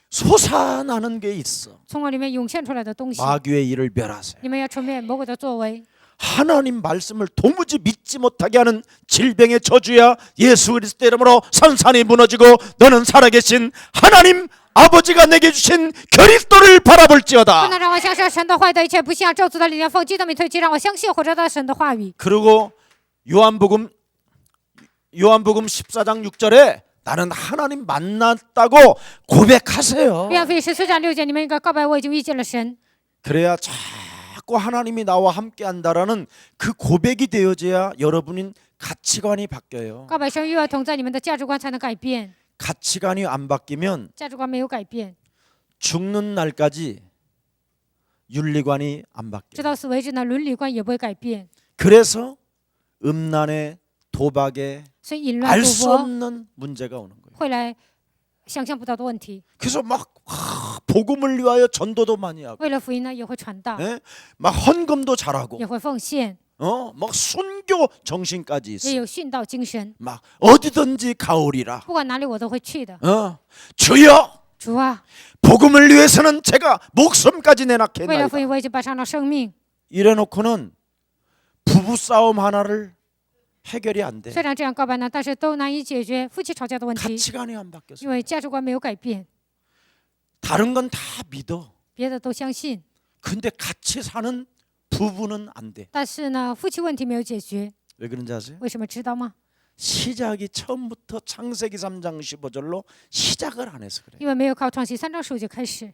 솟아나는 게 있어. 从我里面涌现出来的东西， 마귀의 일을 멸하세요. 你们要出面魔鬼的作为。 하나님 말씀을 도무지 믿지 못하게 하는 질병의 저주야 예수 그리스도 이름으로 산산이 무너지고 너는 살아계신 하나님 아버지가 내게 주신 그리스도를 不 바라볼지어다. 能让我相信神的话语的一切不像咒诅的力量，奉基督名推击，让我相信活着的神的话语。 그리고 요한복음 14장 6절에 나는 하나님 만났다고 고백하세요. 约翰福音14章6节，你们应该告白我已经遇见了神， 그래야 자꾸 하나님이 나와 함께 한다라는 그 고백이 되어져야 여러분인 가치관이 바뀌어요. 告白神与我同在，你们的价值观才能改变。 가치관이 안 바뀌면 价值观没有改变， 죽는 날까지 윤리관이 안 直 바뀌어요. 到死为止呢，伦理观也不会改变。 그래서 음란에 도박에 所以淫乱、 알 赌 수 博 없는 문제가 오는 거예요. 会来想象不到的问题。 그래서 막 복음을 위하여 전도도 많이 하고, 为了福音呢，也会传道， 예? 막 헌금도 잘하고, 也会奉献， 막 순교 정신까지 也 있어. 有殉道精神。 막 어디든지 가오리라. 不管哪里我都会去的。 주여, 主啊， 복음을 위해서는 제가 목숨까지 为了 내놨겠나이다. 福音，我已经摆上了生命。 이래놓고는 부부 싸움 하나를 해결이 안 돼. 虽然这样告白呢，但是都难以解决夫妻吵架的问题， 가치관이 안 바뀌었어. 因为价值观没有改变， 다른 건 다 믿어. 别的都相信， 근데 같이 사는 부부는 안 돼. 但是呢，夫妻问题没有解决， 왜 그런지 아세요? 为什么知道吗？ 시작이 처음부터 창세기 3장 15절로 시작을 안 해서 그래. 因为没有靠创世3章15节开始，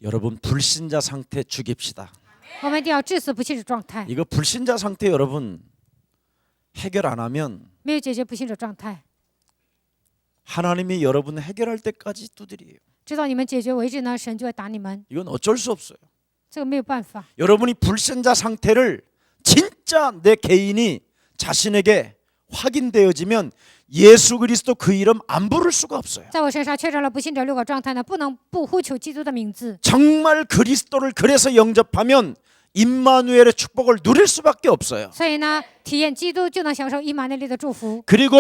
여러분 불신자 상태 죽입시다. 我们一定要致死不信者状态， 이거 불신자 상태 여러분 해결 안 하면 没有解决不信者状态， 하나님이 여러분 해결할 때까지 두드려요. 直到你们解决为止呢，神就会打你们， 이건 어쩔 수 없어요. 这个没有办法。 여러분이 불신자 상태를 진짜 내 개인이 자신에게 확인되어지면 예수 그리스도 그 이름 안 부를 수가 없어요. 在我身上确认了不信者6个状态呢，不能不呼求基督的名字。 정말 그리스도를 그래서 영접하면 임마누엘의 축복을 누릴 수밖에 없어요. 所以呢，体验基督就能享受以马内利的祝福。 그리고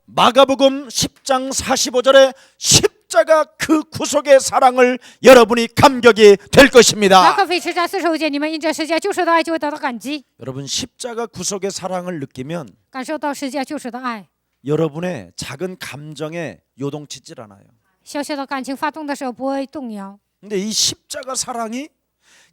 마가복음 10장 45절에 십자가 그 구속의 사랑을 여러분이 감격이 될 马 것입니다. 可福音10章45节，你们因着十字架救赎的爱，就会得到感激， 여러분 십자가 구속의 사랑을 느끼면 感受到十字架救赎的爱。 여러분의 작은 감정에 요동치질 않아요. 小小的感情发动的时候不会动摇。 근데 이 십자가 사랑이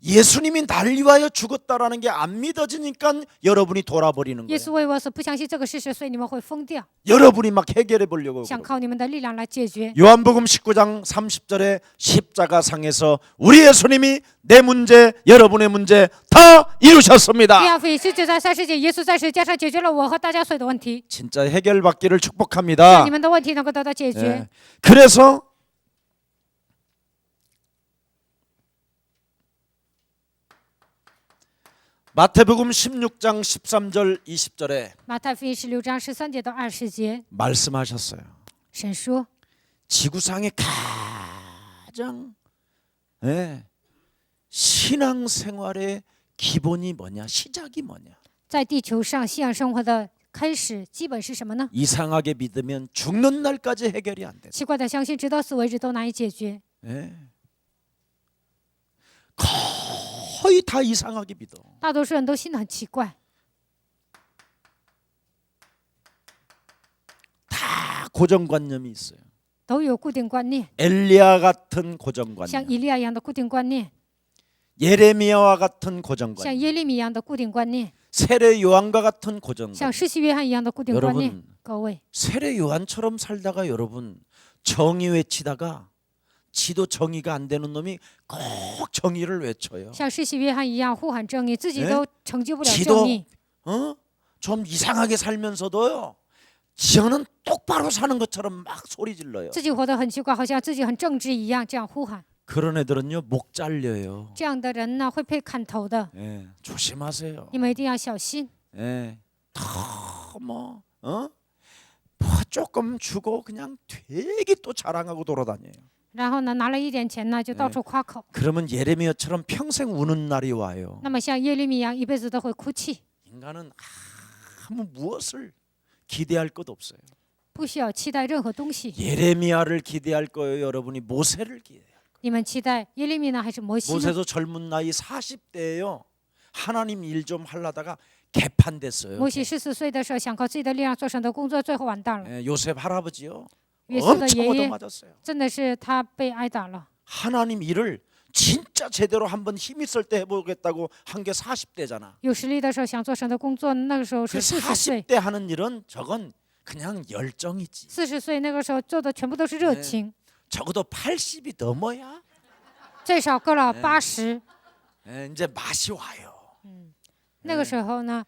예수님이 날 위하여 죽었다라는 게 안 믿어지니까 여러분이 돌아버리는 耶稣 거예요. 为我死，不相信这个事实，所以你们会疯掉， 여러분이 막 해결해 보려고 想 그러고. 靠你们的力量来解决。 요한복음 19장 30절에 십자가 상에서 우리 예수님이 내 문제, 여러분의 문제 다 约 이루셨습니다. 翰福音19章30节，耶稣在十字架上解决了我和大家所有的问题， 진짜 해결받기를 让 축복합니다. 你们的问题能够得到解决。 예. 그래서 마태복음 16장 13절 20절에 马太福音16章13节到20节， 말씀하셨어요. 神说， 지구상의 가장 신앙생활의 기본이 뭐냐? 시작이 뭐냐? 在地球上信仰生活的开始基本是什么呢？ 이상하게 믿으면 죽는 날까지 해결이 안 돼. 奇怪的相信，直到死为止都难以解决。 거의 다 이상하게 믿어. 大多数人都信得很奇怪， 다 고정관념이 있어요. 都有固定观念， 엘리야 같은 像 고정관념, 以利亚一样的固定观念， 예레미야와 같은 像 고정관념, 耶利米一样的固定观念， 세례 요한과 같은 像 고정관념. 施洗约翰一样的固定观念。 여러분 各位， 세례 요한처럼 살다가 여러분 정의 외치다가 지도 정의가 안 되는 놈이 꼭 정의를 외쳐요. 像施洗约翰一样呼喊正义，自己哎都成就不了 지도 正义， 좀 이상하게 살면서도요. 저는 똑바로 사는 것처럼 막 소리 질러요. 自己活得很奇怪，好像自己很正直一样，这样呼喊。 그런 애들은요 목 잘려요. 这样的人呢，会被砍头的， 예, 조심하세요. 你们一定要小心。 예, 뭐 조금 주고 그냥 되게 또 자랑하고 돌아다녀요. 然后呢，拿了一点钱呢，就到处夸口。 그러면 예레미야처럼 평생 우는 날이 와요. 那么像耶利米一样，一辈子都会哭泣， 인간은 아무 무엇을 기대할 것 없어요. 不需要期待任何东西。 예레미야를 기대할 거예요, 여러분이 모세를 기대해요. 你们期待耶利米呢，还是摩西呢？ 모세도 젊은 나이 40대예요. 하나님 일 좀 하려다가 개판됐어요. 摩西14岁的时候，想靠自己的力量做神的工作，最后完蛋了。 예, 요셉 할아버지요. 约瑟的 엄청 爷爷 얻어맞았어요. 真的是他被挨打了。 하나님 일을 진짜 제대로 한번 힘 있을 때 해보겠다고 한 게 40대잖아. 有实力的时候想做神的工作，那个时候是 그 40岁。 40대 하는 일은 저건 그냥 열정이지. 40岁那个时候做的全部都是热情， 적어도 80이 넘어야 最少过了80， 이제 맛이 와요. 那个时候呢，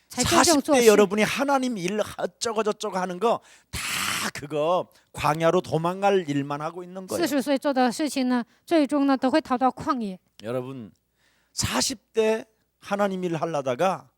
才真正做 40대 事。 여러분이 하나님 일 어쩌고 저쩌고 하는 거 다 그거 광야로 도망갈 일만 하고 있는 거예요. 40岁做的事情呢，最终呢都会逃到旷野。 여러분 40대 하나님 일 하려다가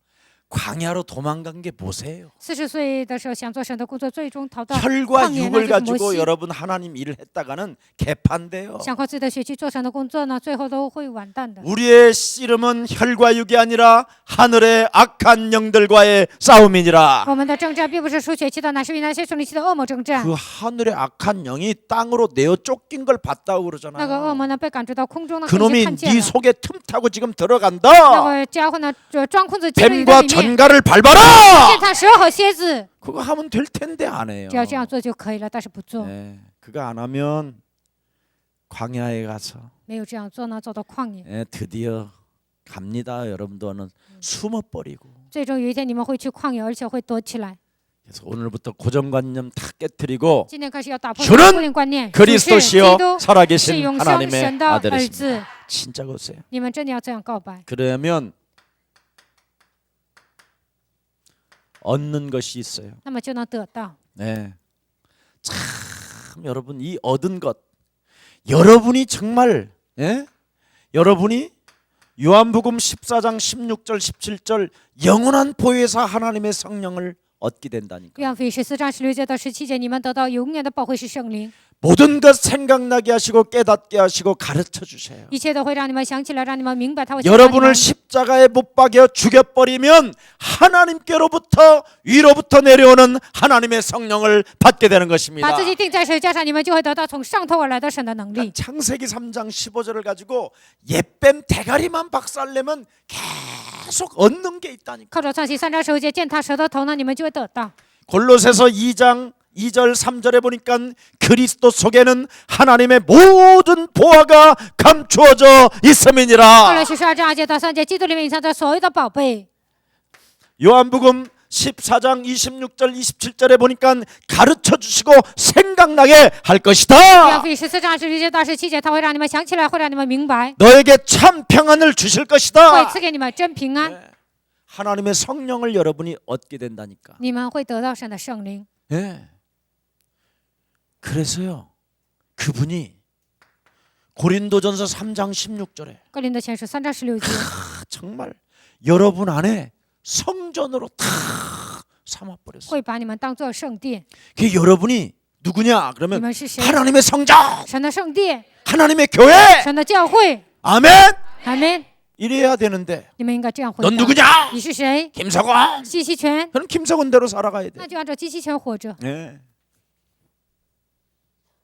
광야로 도망간 게 뭐세요? 40岁的时候想做神的工作，最终逃到 혈과 旷野，那 육을 就是摩 가지고 西。 여러분 하나님 일을 했다가는 개판돼요. 想靠自己的血气做神的工作呢，最后都会完蛋的。 우리의 씨름은 혈과 육이 아니라 하늘의 악한 영들과의 싸움이니라. 我们的征战并不是属血气的，乃是与那些属灵气的恶魔征战。 그 하늘의 악한 영이 땅으로 내어 쫓긴 걸 봤다고 那个恶 그러잖아요. 魔呢，被赶逐到空中呢， 그놈이 看见 네 了。 속에 틈타고 지금 那 들어간다. 个家伙呢，钻空子进入你的 뱀과 里面， 전갈을 밟아라. 践踏蛇和蝎子。 그거 하면 될 텐데 안 해요. 只要这样做就可以了，但是不做， 네, 그거 안 하면 광야에 가서 没有这样做呢，走到旷野， 드디어 갑니다. 여러분들은 숨어버리고. 最终有一天你们会去旷野，而且会躲起来。 그래서 오늘부터 고정관념 다 깨뜨리고 今天开始要打破 주는 固定观念，主是 그리스도시요 基督，是 살아계신 永生 하나님의 神的儿 아들이십니다. 子。 진짜 그러세요. 你们真的要这样告白， 그러면 얻는 것이 있어요. 那么就能得到。 네. 참 여러분 이 얻은 것 여러분이 정말 여러분이 요한복음 14장 16절 17절 영원한 보혜사 하나님의 성령을 얻게 된다니까. 约翰福音14章16节到17节，你们得到永远的保惠师圣灵， 모든 것 생각나게 하시고 깨닫게 하시고 가르쳐 주세요. 一切都会让你们想起来，让你们明白，他会教导你 여러분을 们。 십자가에 못 박여 죽여버리면 하나님께로부터 위로부터 내려오는 하나님의 성령을 받게 되는 것입니다. 把自己钉在十字架上，你们就会得到从上头而来的神的能力。 창세기 3장 15절을 가지고 옛뱀 대가리만 박살내면 계속 얻는 게 있다니까. 靠着创世3章15节践踏蛇的头呢，你们就会得到。 골로새서 2장 2절 3절에 보니까 그리스도 속에는 하나님의 모든 보화가 감추어져 后来 있음이니라. 是12章2节到3节，基督里面隐藏着所有的宝贝。 요한복음 14장 26절 27절에 보니까 가르쳐 주시고 생각나게 할 约 것이다. 翰福音14章16节到17节，他会让你们想起来，会让你们明白， 너에게 참 평안을 주실 会 것이다. 赐给你们真平安。 하나님의 성령을 여러분이 얻게 된다니까. 你们会得到神的圣灵。 예. 그래서요. 그분이 고린도전서 3장 16절에 哥林多前书3章16节， 정말 여러분 안에 성전으로 다 삼아버렸어요. 会把你们当作圣殿。 그 여러분이 누구냐? 你 그러면 们是谁？ 하나님의 성전, 神的圣殿， 하나님의 교회. 神的教会。 아멘. 阿门。 이래야 되는데 你们应该这样回 넌 答。 누구냐? 你是谁？ 김석원. 基希权， 그럼 김석원대로 살아가야 돼. 那就按照基希权活着。 예.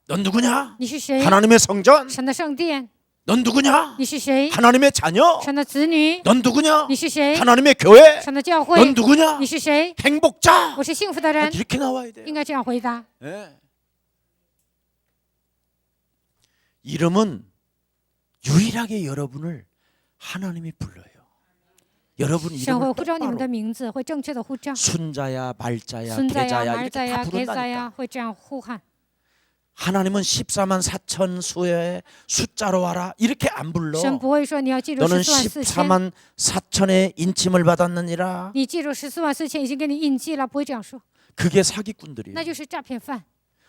넌 누구냐? 你是谁？ 하나님의 성전. 神的圣殿。 넌 누구냐? 你是谁？ 하나님의 자녀. 神的子女。 넌 누구냐? 你是谁？ 하나님의 교회. 神的教 넌 会。 누구냐? 你是谁？ 행복자. 我是幸福的人， 이렇게 나와야 돼요. 应该这样回答。 예. 이름은 유일하게 여러분을 하나님이 불러요. 여러분 神会 이름을 呼召你们的 똑바로 名字，会正确的呼召。 순자야 말자야 孙子呀、 계자야 儿子 이렇게 呀、 다 给子呀， 부른다니까. 会这样呼喊。 하나님은 14만 4천 수의 숫자로 와라 이렇게 안 불러. 神不会说你要记住 너는 14万4000， 14만 4천의 인침을 받았느니라. 你记住14万4000已经给你印记了，不会这样说， 그게 사기꾼들이에요. 那就是诈骗犯。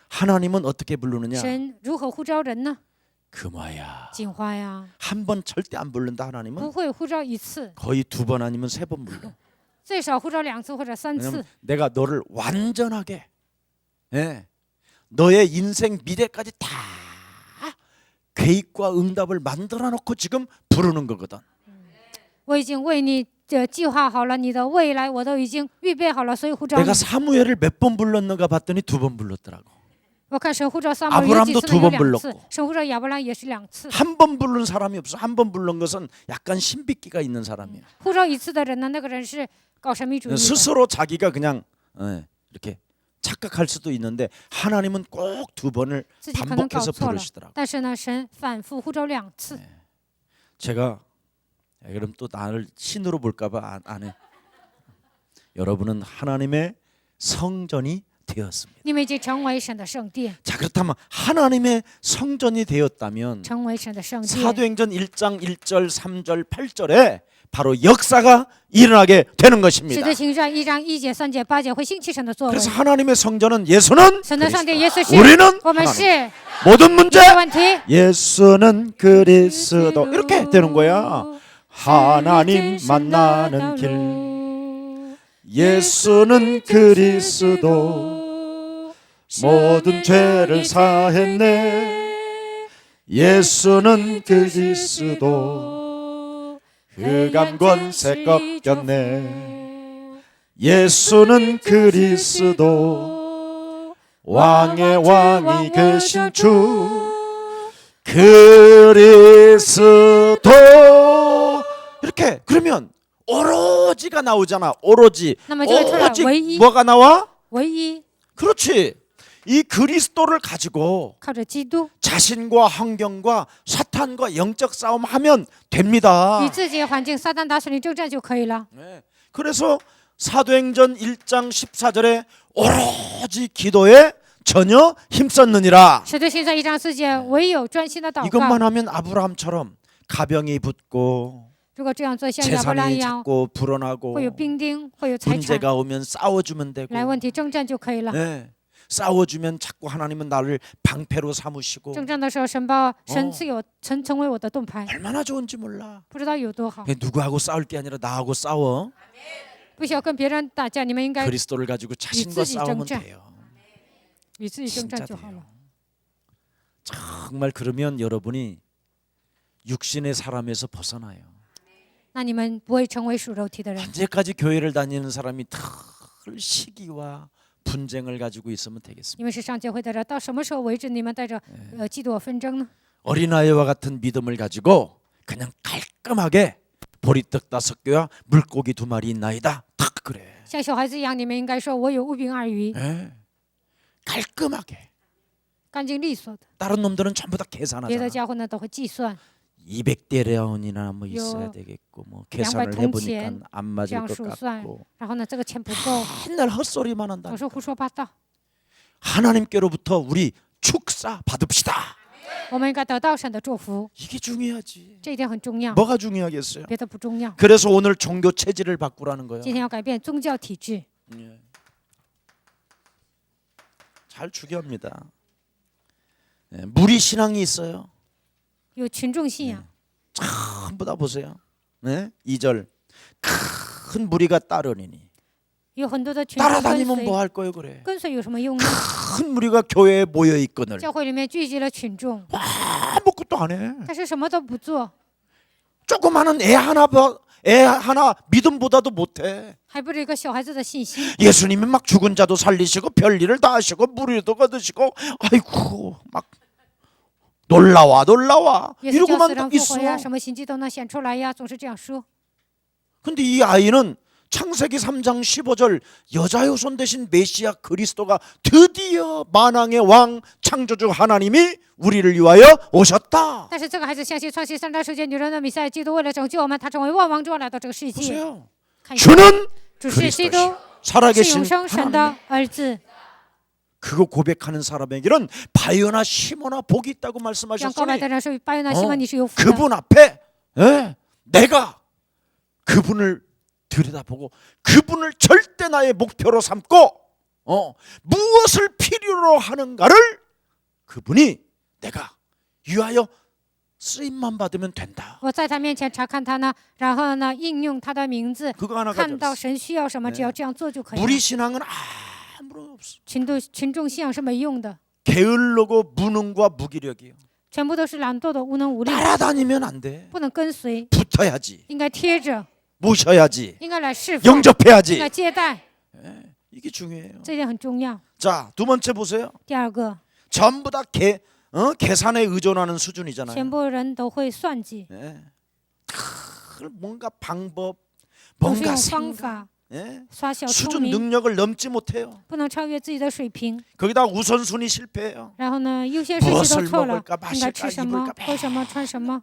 하나님은 어떻게 부르느냐? 神如何呼召人呢？ 금화야. 金花呀， 한 번 절대 안 부른다 하나님은 不会呼召一次， 거의 2번 아니면 3번 불러. 最少呼召2次或者3 왜냐면 次。 내가 너를 완전하게 너의 인생 미래까지 다 계획과 응답을 만들어 놓고 지금 부르는 거거든. 我已经为你计划好了，你的未来我都已经预备好了，所以呼召你 내가 。 사무엘을 몇 번 불렀는가 봤더니 2번 불렀더라고. 我看神呼召撒母耳有几 아브람도 次 두 呢？有 번 2次 불렀고 。神呼召亚伯拉也是2次。 한 번 부른 사람이 없어. 한 번 부른 것은 약간 신비기가 있는 사람이야. 呼召1次的人呢，那个人是搞神秘主义的， 스스로 자기가 그냥 이렇게 착각할 수도 있는데 하나님은 꼭 2번을 自己可能搞 반복해서 错了。 부르시더라고. 但是呢，神反复呼召2次。 제가 그럼 또 나를 신으로 볼까봐 안 해. 여러분은 하나님의 성전이 되었습니다. 你们已经成为神的圣殿， 자 그렇다면 하나님의 성전이 되었다면 成为神的圣殿。 사도행전 1장 1절 3절 8절에 바로 역사가 일어나게 되는 使 것입니다. 徒行传1章1节、3节、8节会兴起神的作为。 그래서 하나님의 성전은 예수는 神的圣殿，耶稣是， 우리는 我们 하나님. 是。 모든 문제 这个问题， 예수는 그리스도 이렇게 되는 거야. 하나님 만나는 길. 예수는 그리스도 모든 죄를 사했네. 예수는 그리스도 흑암 권세 꺾였네. 예수는 그리스도 왕의 왕이 되신 주 그리스도. 이렇게 그러면 오로지가 나오잖아. 오로지. 那么就会出来 오직 唯一， 뭐가 나와? 唯一 그렇지. 이 그리스도를 가지고 靠着基督， 자신과 환경과 사탄과 영적 싸움하면 됩니다. 与自己的环境撒旦打属灵征战就可以了。 네. 그래서 사도행전 1장 14절에 오로지 기도에 전혀 힘썼느니라. 使徒行传1章4节，唯有专心的祷 이것만 告。 하면 아브라함처럼 가병이 붙고 如果这样做，像亚伯拉罕一 재산이 样， 자꾸 불어나고 会有兵丁，会有财产 문제가 오면 싸워주면 되고 来问题征战就可以了。 네. 싸워주면 자꾸 하나님은 나를 방패로 삼으시고 征战的时候，神把神赐有成为我的盾牌， 얼마나 좋은지 몰라. 不知道有多好。 누구하고 싸울 게 아니라 나하고 싸워. 不需要跟别人打架，你们应该 그리스도를 가지고 자신과 이쓰지 싸우면 정장. 돼요. 与自己征战 진짜 就好了。 정말 그러면 여러분이 육신의 사람에서 벗어나요. 那你们不会成为属肉体的人。 언제까지 교회를 다니는 사람이 늘 시기와 분쟁을 가지고 있으면 你 되겠습니까? 们是上教会的人，到什么时候为止你们带着嫉妒和纷争呢？ 어린아이와 같은 믿음을 가지고 그냥 깔끔하게 보리떡 5개와 물고기 2마리 있나이다. 딱 그래. 像小孩子一样，你们应该说：“我有5饼2鱼， 예. 깔끔하게. 干净利索的。 다른 놈들은 전부 다 别的 계산하잖아. 家伙呢都会计算， 200대레온이나 뭐 요 있어야 되겠고 뭐 계산을 200 해보니까 돈 안 这 맞을 样 것 数算 같고 。然后呢，这个钱不够， 맨날 헛소리만 한다. 总是胡说八道。 하나님께로부터 우리 축사 받읍시다. 我们应该得到神的祝福， 이게 중요하지. 这一点很重要， 뭐가 중요하겠어요? 别的不重要。 그래서 오늘 종교 체질을 바꾸라는 거예요. 今天要改变宗教体制， 예. 잘 중요합니다. 예, 무리 신앙이 있어요. 有群众信仰。 전부 다 보세요. 네? 2절 큰 무리가 따르니니 有很多的群众跟 따라다니면 随， 뭐 할 거예요 그래? 跟随有什么用呢？ 큰 무리가 교회에 모여 있거늘 教会里面聚集了群众， 아무것도 안 해. 但是什么都不做， 조그마한 애 하나 믿음보다도 못해. 还不是一个小孩子的信心。 예수님이 막 죽은 자도 살리시고 별일을 다 하시고 무리도 거두시고 아이고 막 놀라와 耶稣叫死 이러고만 人复活呀， 있어. 什么神迹都能显出来呀，总是这样说。 근데 이 아이는 창세기 3장 15절 여자의 손 대신 메시아 그리스도가 드디어 만왕의 왕 창조주 하나님이 우리를 위하여 오셨다. 但是这个孩子相信创世3章10节，女人的弥赛亚基督为了拯救我们，他成为万王之王来到这个世界。 보세요. 看一下， 주는 主是基督， 是 살아계신 永生神 하나님. 的儿子。 그거 고백하는 사람에게는 바요나 시모나 복이 있다고 这样告白 말씀하셨으니 的人说：“巴约拿西门，你是有福的。 그분 앞에 내가 그분을 들여다보고 그분을 절대 나의 목표로 삼고 무엇을 필요로 하는가를 그분이 내가 위하여 쓰임만 받으면 된다. 我在他面前查看他呢，然后呢，应用他的名字， 그거 하나 看到 가졌어. 神需要什么，只要这样做就可以了。 무리 신앙은 아무런 없어. 群众信仰是没用的， 게을르고 무능과 무기력이요. 全部都是懒惰的、无能无力， 따라다니면 안 돼. 不能跟随， 붙어야지. 应该贴着， 모셔야지. 应该来侍奉，应 영접해야지. 该接待， 이게 중요해요. 这点很重要。 자, 두 번째 보세요. 第二个， 전부 다 계산에 의존하는 수준이잖아요. 全部人都会算计， 예. 뭔가 방법, 总是 뭔가 用方 생각, 法 예. 耍小聪 수준 明， 능력을 넘지 못해요. 不能超越自己的水平。 거기다 우선순위 실패해요. 然后呢，优先顺序都错了 무엇을먹을까 ，应该吃 마실까 什么 입을까 、喝什么、穿什么。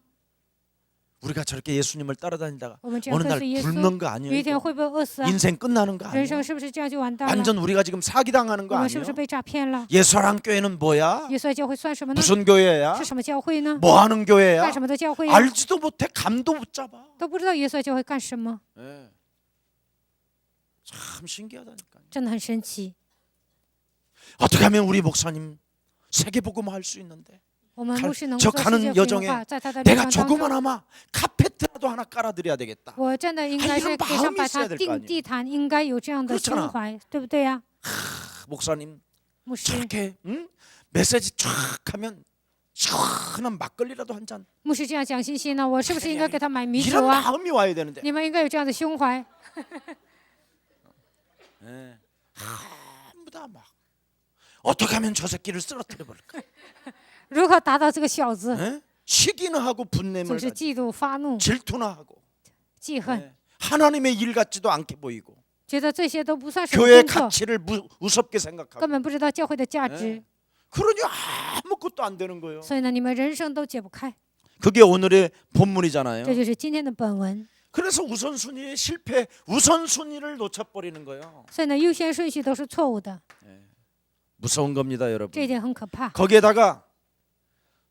우리가 저렇게 예수님을 따라다니다가 我们这样 어느 跟 날 随耶稣， 굶는 거 有 아니에요? 一天 이거? 会不会饿死啊？ 인생 끝나는 거 人 아니에요? 生是不是这样就完蛋了？ 완전 우리가 지금 사기당하는 거 我们是不是 아니에요? 被诈骗了？ 예수랑 교회는 뭐야? 耶稣教会算什么呢？ 무슨 교회야? 是什么教会呢？ 뭐 하는 교회야? 干什么的教会呀？ 알지도 못해 감도 못 잡아. 都不知道耶稣教会干什么， 예. 참 신기하다니까. 真的很神奇。 어떻게 하면 우리 목사님 세계복음 할 수 있는데 我们牧师能 저 做世 가는 界福音 여정에 化，在他的旅 내가 程当中， 조그마나마 카페트 도 하나 깔아드려야 되겠다. 我真的应该是给上把它定地毯，应该有这样的胸怀，对不对呀？ 목사님 牧师， 저렇게 메시지 쫙 하면 시원한 막걸리라도 한 잔. 牧师这样讲信息呢，我是不是应该给他买米酒 이런 啊？ 마음이 와야 되는데. 你们应该有这样的胸怀。 전부 다 막 어떻게 하면 저 새끼를 쓰러뜨려 버릴까? 如何达到这个小子 예? 시기나 하고 总 분냄을 是 가지고 嫉妒、发怒、 질투나 하고 记恨， 예. 하나님의 일 같지도 않게 보이고 觉得这些都不算什么 교회의 工作， 가치를 우습게 생각하고 根本不知道教会的价值， 그러니 아무것도 안 되는 거예요. 所以呢，你们人生都解不开。 그게 오늘의 본문이잖아요. 这就是今天的本文。 그래서 우선순위의 실패, 우선순위를 놓쳐버리는 거예요. 所以呢，优先顺序都是错误的， 무서운 겁니다, 这一 여러분. 点很可怕。 거기에다가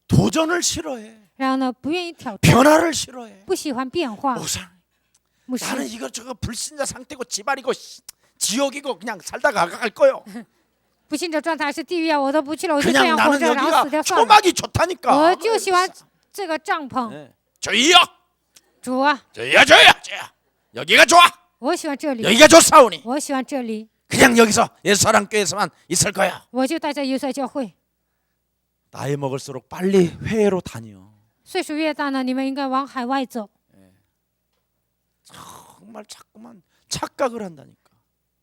도전을 싫어해. 然后呢，不愿意挑战， 변화를 싫어해. 不喜欢变化。 목사, 牧师， 나는 이것저것 불신자 상태고 지발이고 지옥이고 그냥 살다가 갈 거요. 不信这状态是地狱啊，我都不去了，我就这 그냥 样活 나는 着，然后死掉 여기가 算了。 초막이 좋다니까. 我就喜欢这个帐篷， 네. 저희요, 主啊， 저희야. 여기가 좋아. 我喜欢这里， 여기가 좋사오니 我喜欢这里， 그냥 여기서 예수사랑교회에서만 있을 거야. 我就待在耶稣教会。 나이 먹을수록 빨리 회로 다녀. 岁数越大呢，你们应该往海外走， 정말 자꾸만 착각을 한다니까.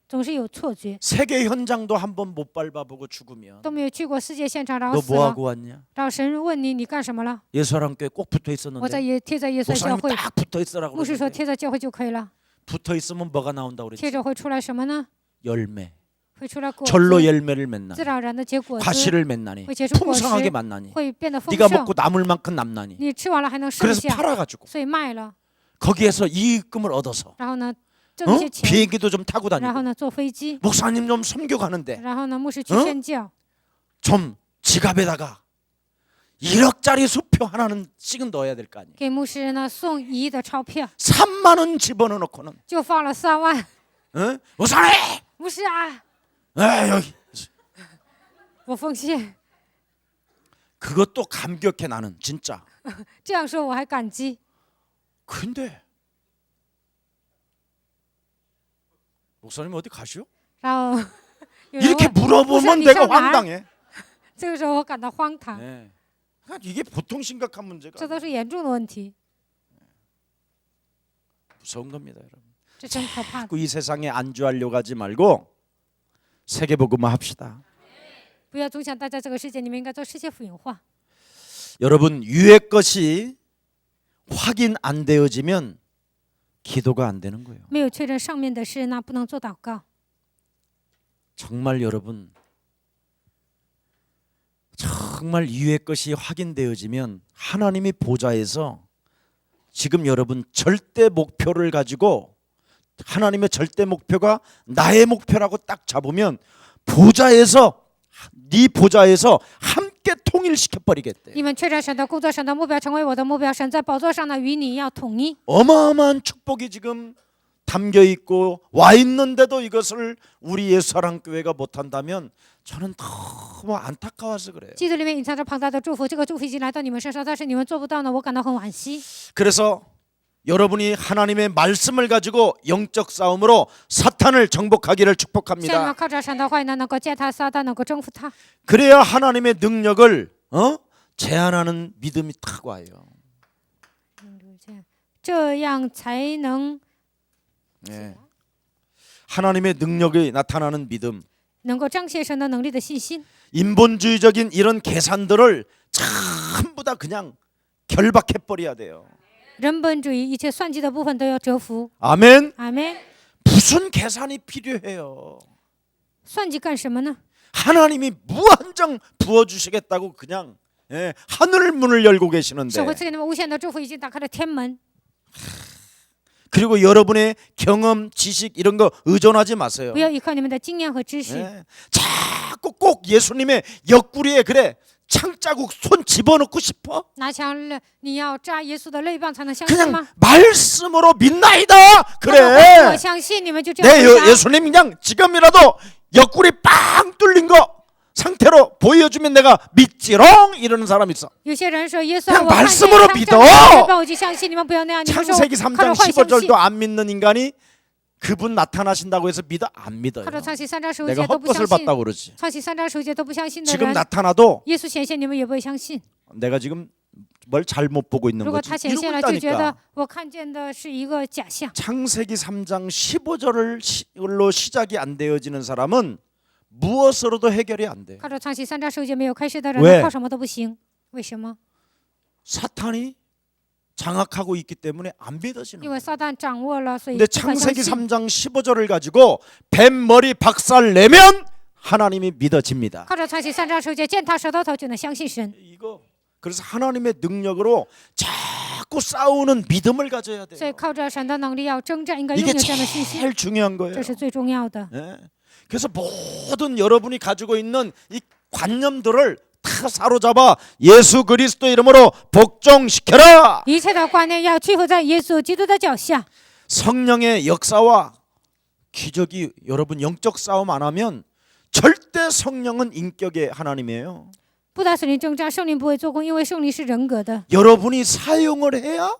总是有错觉， 세계 현장도 한번 못 밟아보고 죽으면 都没有去过世界现场，然后 너 死了 뭐 。 하고 왔냐? 然后神问你，你干什么了？ 예수사랑교회 꼭 붙어 我在 있었는데 贴在耶稣教 목사님이 会， 딱 붙어 있으라고 牧师说 그러는데 贴在教会就可以了。 붙어 있으면 뭐가 나온다고 贴 그랬지? 着会出来什么呢？ 열매. 会出来果 절로 子， 열매를 맺나니 自然而然的结果子， 과실을 맺나니 会结出果 풍성하게 实， 만나니 会变得丰 네가 盛 먹고 。 남을 만큼 남나니 你吃完了还能剩 그래서 下， 팔아가지고 所以卖了， 거기에서 이익금을 얻어서 然后呢挣一些钱， 비행기도 좀 타고 然后 다니고 呢坐飞机， 목사님 좀 섬교 가는데 然后呢牧师去 어 宣教， 좀 지갑에다가 1억짜리 수표 하나는 씩은 넣어야 될 거 아니에요. 给牧师呢送1亿的钞票， 3만 원 집어넣고는 就放了3万。 어? 우선해! 牧师啊， 에 여기 我奉献。 그것도 감격해 나는 진짜. 这样说我还感激。 근데 목사님 어디 가시오? 然后有人 이렇게 问， 물어보면 무슨 내가 이상한 황당해. 这个时候我感到荒唐， 네. 그러니까 이게 보통 심각한 문제가 这都是严重的问题， 무서운 겁니다, 여러분. 这真可怕的。 자꾸 이 세상에 안주하려고 하지 말고 세계복음화 합시다. 不要总想待在这个世界，你们应该做世界福音化。 여러분 위의 것이 확인 안 되어지면 기도가 안 되는 거예요. 没有确认上面的事，那不能做祷告。 정말 여러분 정말 위의 것이 확인되어지면 하나님의 보좌에서 지금 여러분 절대 목표를 가지고 하나님의 절대 목표가 나의 목표라고 딱 잡으면 보좌에서 네 보좌에서 함께 통일시켜 버리겠대. 你们确认神的工作，神的目标成为我的目标，神在宝座上呢与你要统一。 어마어마한 축복이 지금 담겨 있고 와 있는데도 이것을 우리 예수사랑교회가 못한다면 저는 너무 안타까워서 그래요. 基督里面隐藏着庞大的祝福，这个祝福已经来到你们身上，但是你们做不到呢，我感到很惋惜。 그래서 여러분이 하나님의 말씀을 가지고 영적 싸움으로 사탄을 정복하기를 希望你们 축복합니다. 靠着神的话语呢，能够践踏撒旦，能够征服他。 그래야 하나님의 능력을 제한하는 믿음이 탁 와요. 这样才能 네. 하나님의 능력이 나타나는 믿음. 能够彰显神的能力的信心。 인본주의적인 이런 계산들을 전부 다 그냥 결박해 버려야 돼요. 人本主义一切算计的部分都要折服。 아멘. 阿门。 무슨 계산이 필요해요? 算计干什么呢？ 하나님이 무한정 부어주시겠다고 그냥 하늘 문을 열고 계시는데 神会赐给你们无限的祝福，已经打开了天门。 그리고 여러분의 경험, 지식 이런 거 의존하지 마세요. 不要依靠你们的经验和知识， 예. 자꾸 꼭 예수님의 옆구리에 그래 창자국 손 집어넣고 싶어? 拿枪了，你要扎耶稣的肋膀才能相信 그냥 吗？ 말씀으로 믿나이다. 我 그래. 相信你们就这 내 样回答。 예수님 그냥 지금이라도 옆구리 빵 뚫린 거 상태로 보여주면 내가 믿지롱 이러는 사람 있어. 有些人说耶稣 그냥 我看见 말씀으로 他 믿어 这样我就相信，你们不要那样，你们说 창세기 靠 3장 着坏相信 15절도 。 안 믿는 인간이 그분 나타나신다고 해서 믿어? 안 믿어요. 靠着创世3章15 내가 节都不相 헛것을 信， 봤다고 그러지. 创世3章15节都不相信的 지금 人， 나타나도 耶稣显现你们也不会相信。 내가 지금 뭘 잘못 보고 있는 如果 거지. 他显 이러고 现了，就觉得 있다니까. 我看见的是一个假象。 창세기 3장 15절로 시작이 안 되어지는 사람은 무엇으로도 해결이 안 돼. 靠着创世3章15节没有开始的 왜 人，靠什么都不行。为什么？ 사탄이 장악하고 있기 때문에 안 因 믿어지는 为 거야. 撒旦掌握了，所以 근데 无法相 창세기 信。 3장 15절을 가지고 뱀머리 박살 내면 하나님이 믿어집니다. 靠着创世3章15节践踏舌头头就能相信神。 이거 그래서 하나님의 능력으로 자꾸 싸우는 믿음을 가져야 所以 돼요. 靠着神的能力要征战，应该拥 이게 有这样的信心， 제일 중요한 거예요. 这是最重要的。 예. 그래서 모든 여러분이 가지고 있는 이 관념들을 다 사로잡아 예수 그리스도 이름으로 복종시켜라. 一切的观念要屈服在耶稣基督的脚下。 성령의 역사와 기적이 여러분 영적 싸움 안 하면 절대 성령은 인격의 하나님이에요. 不打圣灵征战，圣灵不会做工，因为圣灵是人格的。 여러분이 사용을 해야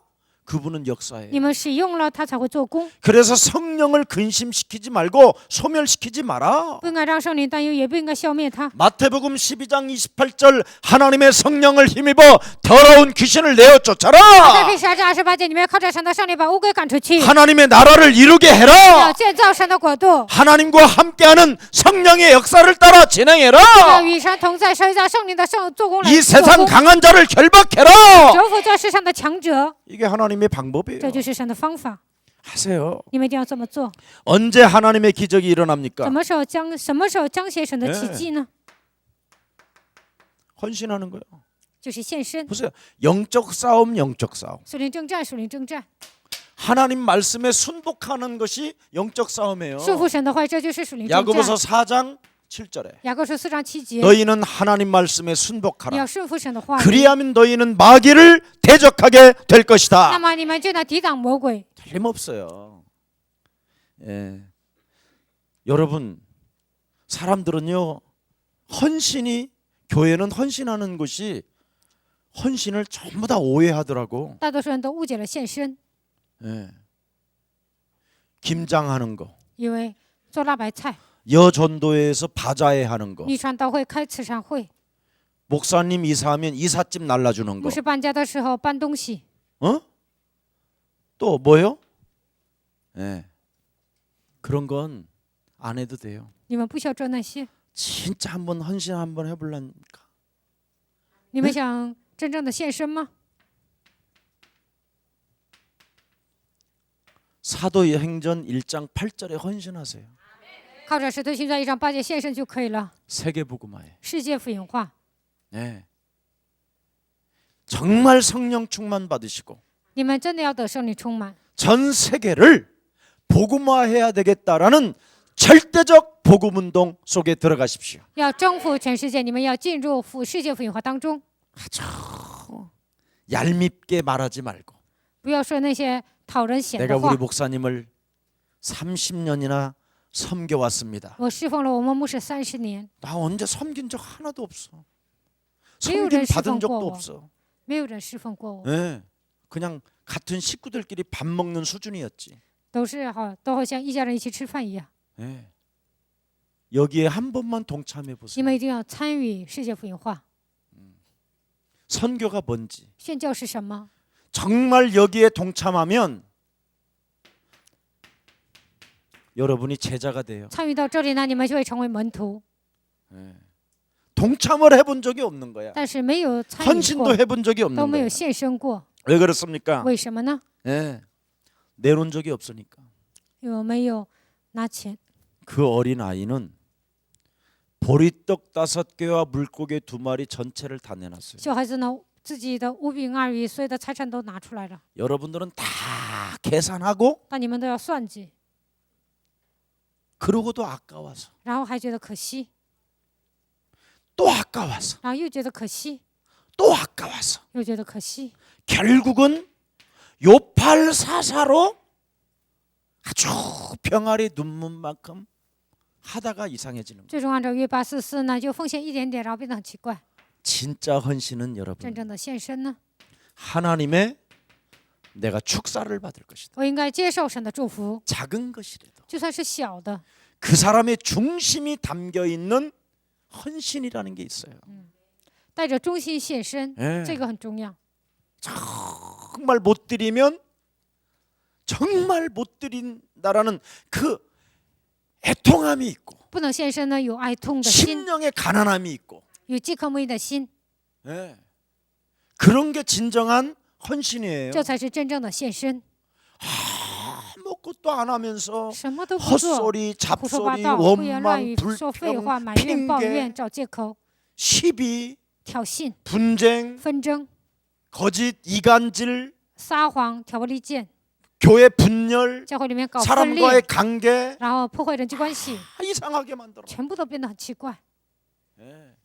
그분은 역사예요. 你们使用了，他才会做工。 그래서 성령을 근심시키지 말고 소멸시키지 마라. 不应该让圣灵担忧，也不应该消灭他。 마태복음 12장 28절 하나님의 성령을 힘입어 더러운 귀신을 내어 马太 쫓아라. 福音12章28节，你们要靠着神的圣灵把乌龟赶出去， 하나님의 나라를 이루게 要 해라. 建造神的国度， 하나님과 함께하는 성령의 역사를 따라 要 진행해라. 与神同在，受到圣灵的做工来 이 做 세상 工， 강한 자를 결박해라. 折服这世上的强者， 이게 하나님의 방법이에요. 这就是神的方法。 하세요. 你们一定要这么做。 언제 하나님의 기적이 일어납니까? 什么时候彰显神的奇迹呢？ 헌신하는 거예요. 就是献身， 보세요. 영적 싸움, 영적 싸움. 属灵征战，属灵征战， 하나님 말씀에 순복하는 것이 영적 싸움이에요. 束缚神的话，这就是属灵征 야고보서 战。 4장 7절에 雅各书4章7节， 너희는 하나님 말씀에 你 순복하라. 要顺服神的话语， 그리하면 너희는 마귀를 대적하게 될 那 것이다. 么你们就能抵挡魔鬼。 틀림없어요. 예. 여러분, 사람들은요, 헌신이 교회는 헌신하는 것이 헌신을 전부 다 오해하더라고. 大多数人都误解了献身， 예. 김장하는 거, 以为做辣白菜， 여전도회에서 바자회 하는 거, 一传道会开慈善会， 목사님 이사하면 이삿짐 날라주는 거, 牧师搬家的时候搬东西， 어? 또 뭐요? 예. 그런 건 안 해도 돼요. 你们不需要做那些。 진짜 한번 헌신 한번 해볼라니까. 你们想真正的献身吗？ 사도행전 1장 8절에 헌신하세요. 靠着使徒行传1章8节献身就可以了。 세계복음화에. 世界福音化， 네. 정말 성령 충만 받으시고 你们真的要得圣灵充满， 전 세계를 복음화해야 되겠다라는 절대적 복음 운동 속에 들어가십시오. 要征服全世界，你们要进入世界福音化当中， 아주 얄밉게 말하지 말고 不要说那些讨人嫌 내가 的话 우리 。 목사님을 30년이나 섬겨왔습니다. 我侍奉了我们牧师30年， 나 언제 섬긴 적 하나도 없어. 没有 섬김 人侍 받은 奉过 적도 我， 없어. 没有人侍奉过我， 네. 그냥 같은 식구들끼리 밥 먹는 수준이었지. 都好像一家人一起吃饭一样。 네. 여기에 한 번만 동참해 你 보세요. 们一定要参与世界福音化。 선교가 뭔지. 宣教是什么？ 정말 여기에 동참하면 여러분이 제자가 돼요. 参与到这里呢，你们就会成为门徒。 네. 동참을 해본 적이 없는 거야. 但是没有参与 헌신도 过， 해본 적이 都 없는 没有 거야. 献身过， 왜 그렇습니까? 为什么呢？ 네. 내놓은 적이 없으니까. 因为我没有拿钱。 그 어린 아이는 보리떡 5개와 물고기 2마리 전체를 다 내놨어요. 小孩子呢，自己的5饼2鱼，所有的财产都拿出来了， 여러분들은 다 계산하고 但你们都要算计， 그러고도 아까워서 然后还觉得可惜， 또 아까워서 然后又觉得可惜， 또 아까워서 又觉得可惜， 결국은 요팔사사로 아주 병아리 눈물만큼 하다가 이상해지는 거예요. 最终按照约巴四四呢，就奉献一点点，然后变得很奇怪。 진짜 헌신은 真 여러분 正的献身呢， 하나님의 내가 축사를 받을 것이다. 我应该接受神的祝福， 작은 것이라도 就算是小的， 그 사람의 중심이 담겨 있는 헌신이라는 게 있어요. 带着忠心献身， 예. 这个很重要。 정말 못 드리면 정말 못 드린다라는 그 애통함이 있고 不能献身呢，有哀痛的心， 심령의 가난함이 있고 有饥渴慕义的心， 예. 그런 게 진정한 헌신이에요. 这才是真正的献身。 아무것도 안 하면서 什么都不做， 헛소리, 胡说八 잡소리, 道，胡言乱 원망, 语，说废 불평, 话，埋怨、抱 핑계, 怨、找借口、 시비, 挑衅、 분쟁, 纷争、 거짓, 이간질, 撒谎、挑拨离间， 교회 분열, 教会里面搞分 사람과의 裂， 관계 然后破坏人际关系， 이상하게 만들어. 全部都变得很奇怪。 예.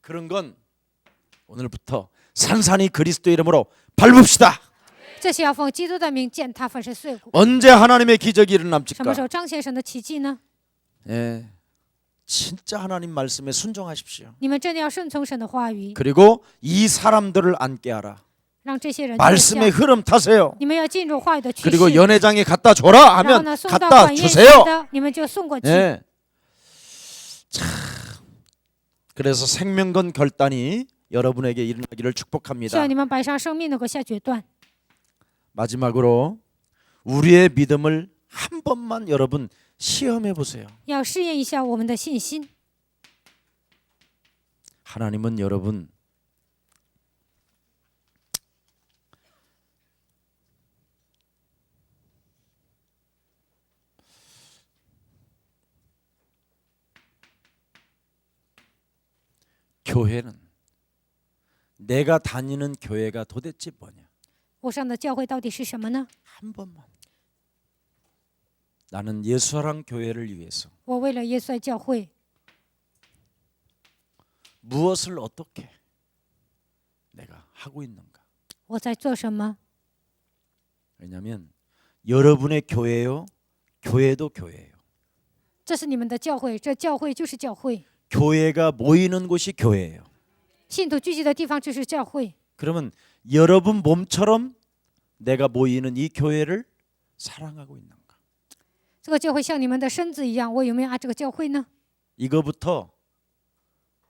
그런 건 오늘부터 산산이 그리스도 이름으로 밟읍시다. 这些要奉基督的名践踏粉身碎骨。 언제 하나님의 기적이 什么 일어납니까? 时候彰显神的奇迹呢？ 예. 진짜 하나님 말씀에 순종하십시오. 你们真的要顺从神的话语， 그리고 이 사람들을 앉게 하라. 让这些人坐 말씀의 下。 흐름 타세요. 你们要进入话语的趋 그리고 势， 연회장에 갖다 줘라 然后 하면 呢，送到 갖다 管宴区 주세요. 的，你们就送过去。 예. 참. 그래서 생명건 결단이 여러분에게 일어나기를 希 축복합니다. 望你们摆上生命能够下决断。 마지막으로 우리의 믿음을 한 번만 여러분 시험해 보세요. 要试验一下我们的信心。 하나님은 여러분 교회는 내가 다니는 교회가 도대체 뭐냐? 我上的教会到底是什么呢？ 한 번만. 나는 예수사랑 교회를 위해서 我为了耶稣爱教会， 무엇을 어떻게 내가 하고 있는가? 我在做什么？ 왜냐하면 여러분의 교회요, 교회도 교회예요. 这是你们的教会，这教会就是教会， 교회가 모이는 곳이 교회예요. 信徒聚集的地方就是教会。 그러면 여러분 몸처럼 내가 모이는 이 교회를 사랑하고 있는가? 这个教会像你们的身子一样，我有没有爱这个教会呢？ 이거부터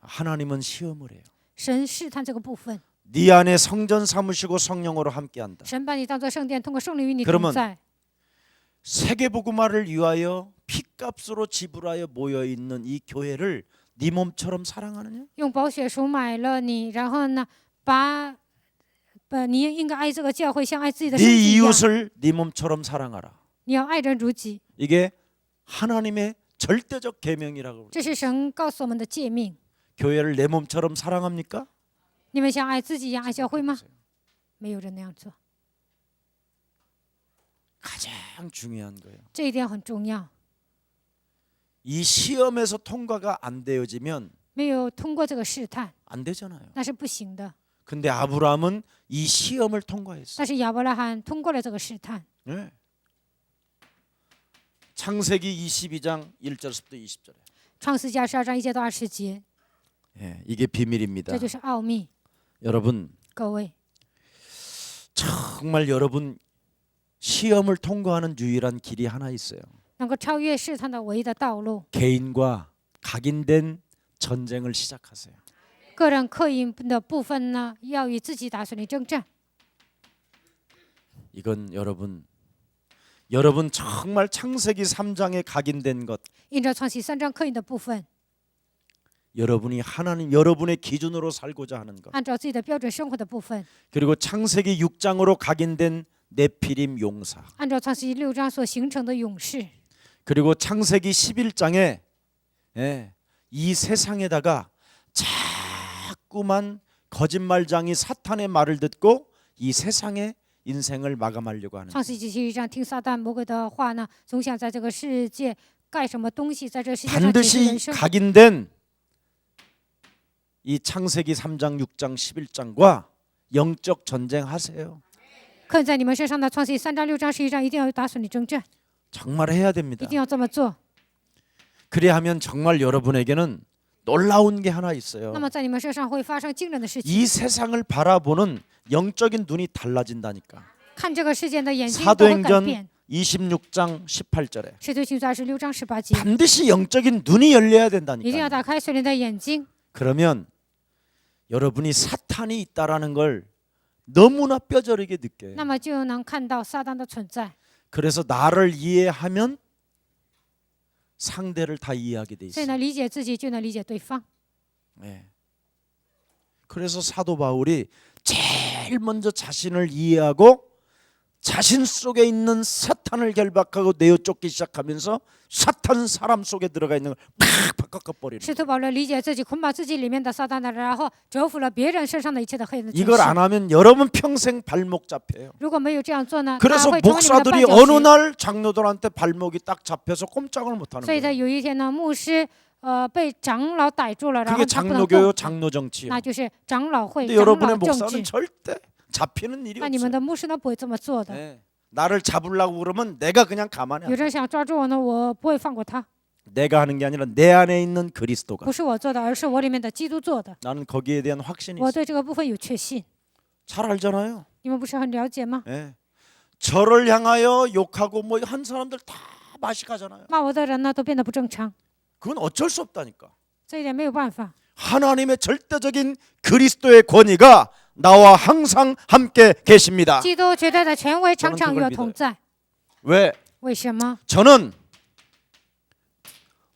하나님은 시험을 해요. 神试探这个部分， 네 안에 성전 삼으시고 성령으로 함께한다. 神把你当作圣殿，通过圣灵与你 그러면 同在。 세계복음화를 위하여 피값으로 지불하여 모여 있는 이 교회를 네 몸처럼 사랑하느냐? 用宝血赎买了你，然后呢，你应该爱这个教会，像爱自己的身子 네 一样。 이웃을 네 몸처럼 사랑하라. 你要爱人如己， 이게 하나님의 절대적 계명이라고. 这是神告诉我们的诫命。 교회를 내 몸처럼 사랑합니까? 你们像爱自己一样爱教会吗？没有人那样做， 가장 중요한 거예요. 这一点很重要。 이 시험에서 통과가 안 되어지면 没有通过这个试探， 안 되잖아요. 那是不行的。 근데 아브라함은 이 시험을 통과했어요. 但是亚伯拉罕通过了这个试探。 네. 창세기 22장 1절부터 20절에. 创世纪22章1节到20节， 예, 이게 비밀입니다. 这就是奥秘。 여러분 各位， 정말 여러분 시험을 통과하는 유일한 길이 하나 있어요. 能够超越试探的唯一的道路， 개인과 각인된 전쟁을 시작하세요. 个人刻印的部分呢，要与自己打算的征战。 이건 여러분 정말 창세기 3장에 각인된 것, 印照创世3章刻印的部分， 여러분이 하나님 여러분의 기준으로 살고자 하는 것, 按照自己的标准生活的部分， 그리고 창세기 6장으로 각인된 네피림 용사, 按照创世纪6章所形成的勇士， 그리고 창세기 11장에 이 세상에다가 자꾸만 거짓말장이 사탄의 말을 듣고 이 세상의 인생을 마감하려고 하는. 创世纪7章听撒旦魔鬼的话呢，总想在这个世界盖什么东西，在这个世界上解决 반드시 人生。 각인된 이 창세기 3장, 6장, 11장과 영적 전쟁하세요. 刻印在你们身上的创世纪3章、6章、11章，一定要打算的征战， 정말 해야 됩니다. 一定要这么做。 그리하면 정말 여러분에게는 놀라운 게 하나 있어요. 那么在你们身上会发生惊人的事情。 이 세상을 바라보는 영적인 눈이 달라진다니까. 看这个世界的眼睛都会改 사도행전 变。 26장 18절에 使徒行传26章18节， 반드시 영적인 눈이 열려야 一定要 된다니까. 打开属灵的眼睛。 그러면 여러분이 사탄이 있다라는 걸 너무나 뼈저리게 느껴요. 那么就能看到撒旦的存在。 그래서 나를 이해하면 상대를 다 이해하게 돼 所以 있어요. 呢，理解自己就能理解对方。 네. 그래서 사도 바울이 제일 먼저 자신을 이해하고 자신 속에 있는 사탄을 결박하고 내어 쫓기 시작하면서 사탄 사람 속에 들어가 있는 걸 팍 바꿔버리는 使徒保罗理解自己，捆绑自己里面的撒旦的，然后折服了别人身上的一切的黑暗的权 이걸 势。 안 하면 여러분 평생 발목 잡혀요. 如果没有这样做呢，他 그래서 会成为你们的绊 목사들이 脚 어느 石。 날 장로들한테 발목이 딱 잡혀서 꼼짝을 못하는 所以在 거예요. 有一天呢，牧师被长老逮住了，然 그게 后他不能 장로교요, 动， 장로정치예요. 那就是长老会、 근데 长 여러분의 老政 목사는 治。 절대 잡히는 일이 那你们 없어요. 的牧师呢不会这么做的。 네. 나를 잡으려고 그러면 내가 그냥 가만히 有 안 人想抓住我呢，我不会放过他， 내가 하는 게 아니라 내 안에 있는 그리스도가 不是我做的，而是我里面的基督做的。 나는 거기에 대한 확신이 我 있어요. 对这个部分有确信， 잘 알잖아요. 你们不是很了解吗？ 예. 저를 향하여 욕하고 뭐 한 사람들 다 맛이 가잖아요. 骂我的人呢都变得不正常， 그건 어쩔 수 없다니까. 这一点没有办法。 하나님의 절대적인 그리스도의 권위가 나와 항상 함께 계십니다. 基督绝对的权威常常与 저는 我 그걸 同在。 왜? 为什么？ 저는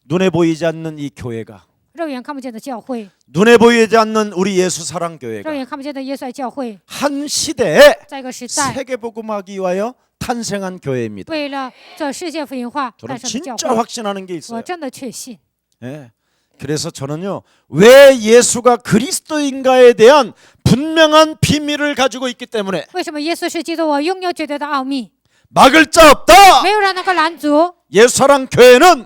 눈에 보이지 않는 이 교회가 肉眼看不见的教会， 눈에 보이지 않는 우리 예수 사랑 肉 교회가 眼看不见的耶稣爱教会， 한 시대에 在一个时代， 세계 복음하기 위하여 탄생한 교회입니다. 为了这世界福音化 저는 诞生的教 진짜 会， 확신하는 게 我 있어요. 真的确信。 예. 그래서 저는요, 왜 예수가 그리스도인가에 대한 분명한 비밀을 가지고 있기 때문에 为什么耶稣是基督？我拥有绝对的奥秘， 막을 자 없다. 没有人能够拦阻， 예수사랑 교회는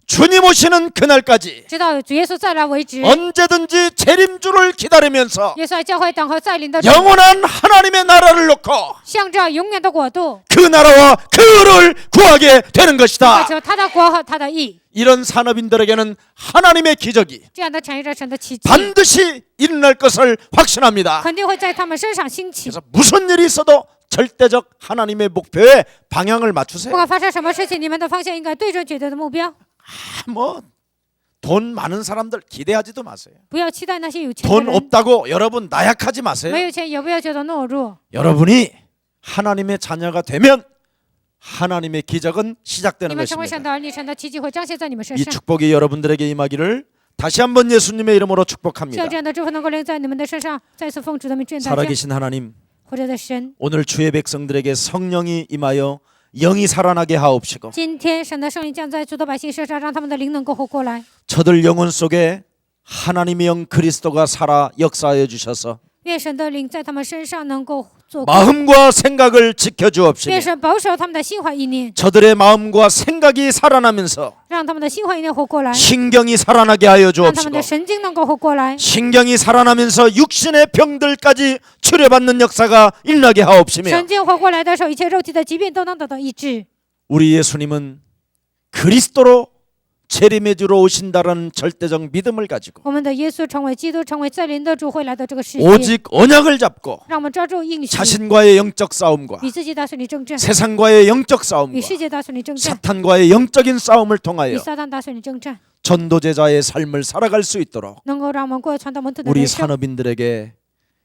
주님 오시는 그날까지 直到主耶稣再来为止。 언제든지 재림주를 기다리면서 耶稣爱教会等候再临的主， 영원한 하나님의 나라를 놓고 向着永远的国度， 그 나라와 그 의를 구하게 되는 追 것이다. 求他的国和他的义。 이런 산업인들에게는 하나님의 기적이 这样的产业者神的奇迹， 반드시 일어날 것을 확신합니다. 肯定会在他们身上兴起。 그래서 무슨 일이 있어도 절대적 하나님의 목표에 방향을 不 맞추세요. 管发生什么事情，你们的方向应该对准绝对的目标， 뭐 돈 많은 사람들 기대하지도 마세요. 不要期待那些有钱的 돈 人。 없다고 여러분 나약하지 没 마세요. 有钱也不要觉得懦弱。 여러분이 하나님의 자녀가 되면 하나님의 기적은 你 시작되는 们成为神 것입니다. 的儿女，神的奇迹会彰显在你们身 이 上。 축복이 여러분들에게 임하기를 다시 한번 예수님의 이름으로 希 축복합니다. 望这样的祝福能够临在你们的身上，再次奉主的名祝愿大家。 살아계신 하나님, 活着的神， 오늘 주의 백성들에게 성령이 임하여 영이 살아나게 하옵시고 今天神的圣灵降在主的百姓身上，让他们的灵能够活过来。 저들 영혼 속에 하나님의 영 그리스도가 살아 역사하여 주셔서 愿神的灵在他们身上能够做工， 마음과 생각을 지켜주옵시며 愿神保守他们的心怀意念， 저들의 마음과 생각이 살아나면서 让他们的心怀意念活过来， 신경이 살아나게 하여 让他们 주옵시고 的神经能够活过来， 신경이 살아나면서 육신의 병들까지 치료받는 역사가 일어나게 하옵시며 神经活过来的时候，一切肉体的疾病都能得到医治。 우리 예수님은 그리스도로 재림의 주로 오신다라는 절대적 믿음을 가지고 我们的耶稣成为基督，成为再临的主会来到这个世界， 오직 언약을 잡고 让我们抓住应许， 자신과의 영적 싸움과 与自己大顺利征战， 세상과의 영적 与 싸움과 世界大顺利征战， 사탄과의 영적인 싸움을 与 통하여 撒旦大顺利征战， 전도제자의 삶을 살아갈 수 있도록 能够让我们过传道门徒的 우리 人生。 산업인들에게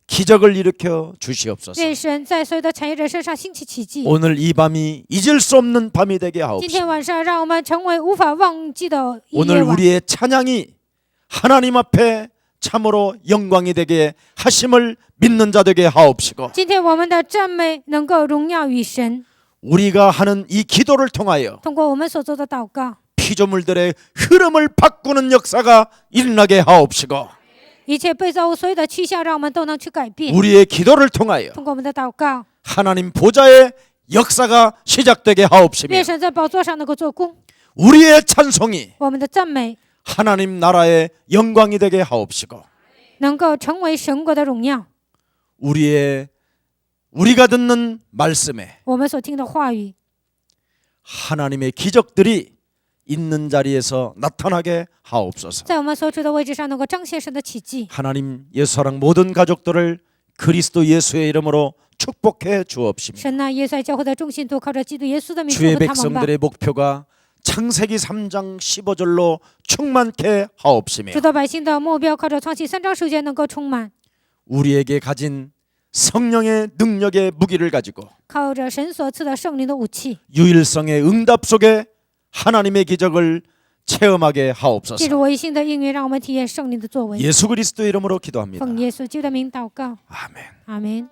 기적을 일으켜 주시옵소서. 愿神在所有的产业人身上兴起奇迹。 오늘 이 밤이 잊을 수 없는 밤이 되게 今 하옵소서. 天晚上，让我们成为无法忘记的夜 오늘 晚。 우리의 찬양이 하나님 앞에 참으로 영광이 되게 하심을 믿는 자 되게 하옵시고 今天我们的赞美能够荣耀于神， 우리가 하는 이 기도를 통하여 通过我们所做的祷告， 피조물들의 흐름을 바꾸는 역사가 일어나게 하옵시고 一切被造物所有的去向，让我们都能去改变。 우리의 기도를 통하여 通过我们的祷告， 하나님 보좌의 역사가 시작되게 하옵시며 愿神在宝座上能够做工， 우리의 찬송이 我们的赞美 하나님 나라의 영광이 되게 하옵시고 能够成为神国的荣耀。 우리가 듣는 말씀에 我们所听的话语， 하나님의 기적들이 있는 자리에서 나타나게 하옵소서. 在我们所处的位置上能够彰显神的奇迹。 하나님, 예수사랑 모든 가족들을 그리스도 예수의 이름으로 축복해 주옵시며 神呐，耶稣爱教会的众信徒靠着基督耶稣的名祝 주의 福他们吧。 백성들의 목표가 창세기 3장 15절로 충만케 하옵시며 主的百姓的目标靠着创世3章10节能够充满， 우리에게 가진 성령의 능력의 무기를 가지고 靠着神所赐的圣灵的武器， 유일성의 응답 속에 하나님의 기적을 체험하게 借 하옵소서. 着唯信的应允，让我们体验圣灵的作为。 예수 그리스도 이름으로 기도합니다. 奉耶稣基督的名祷告， 아멘. 阿门。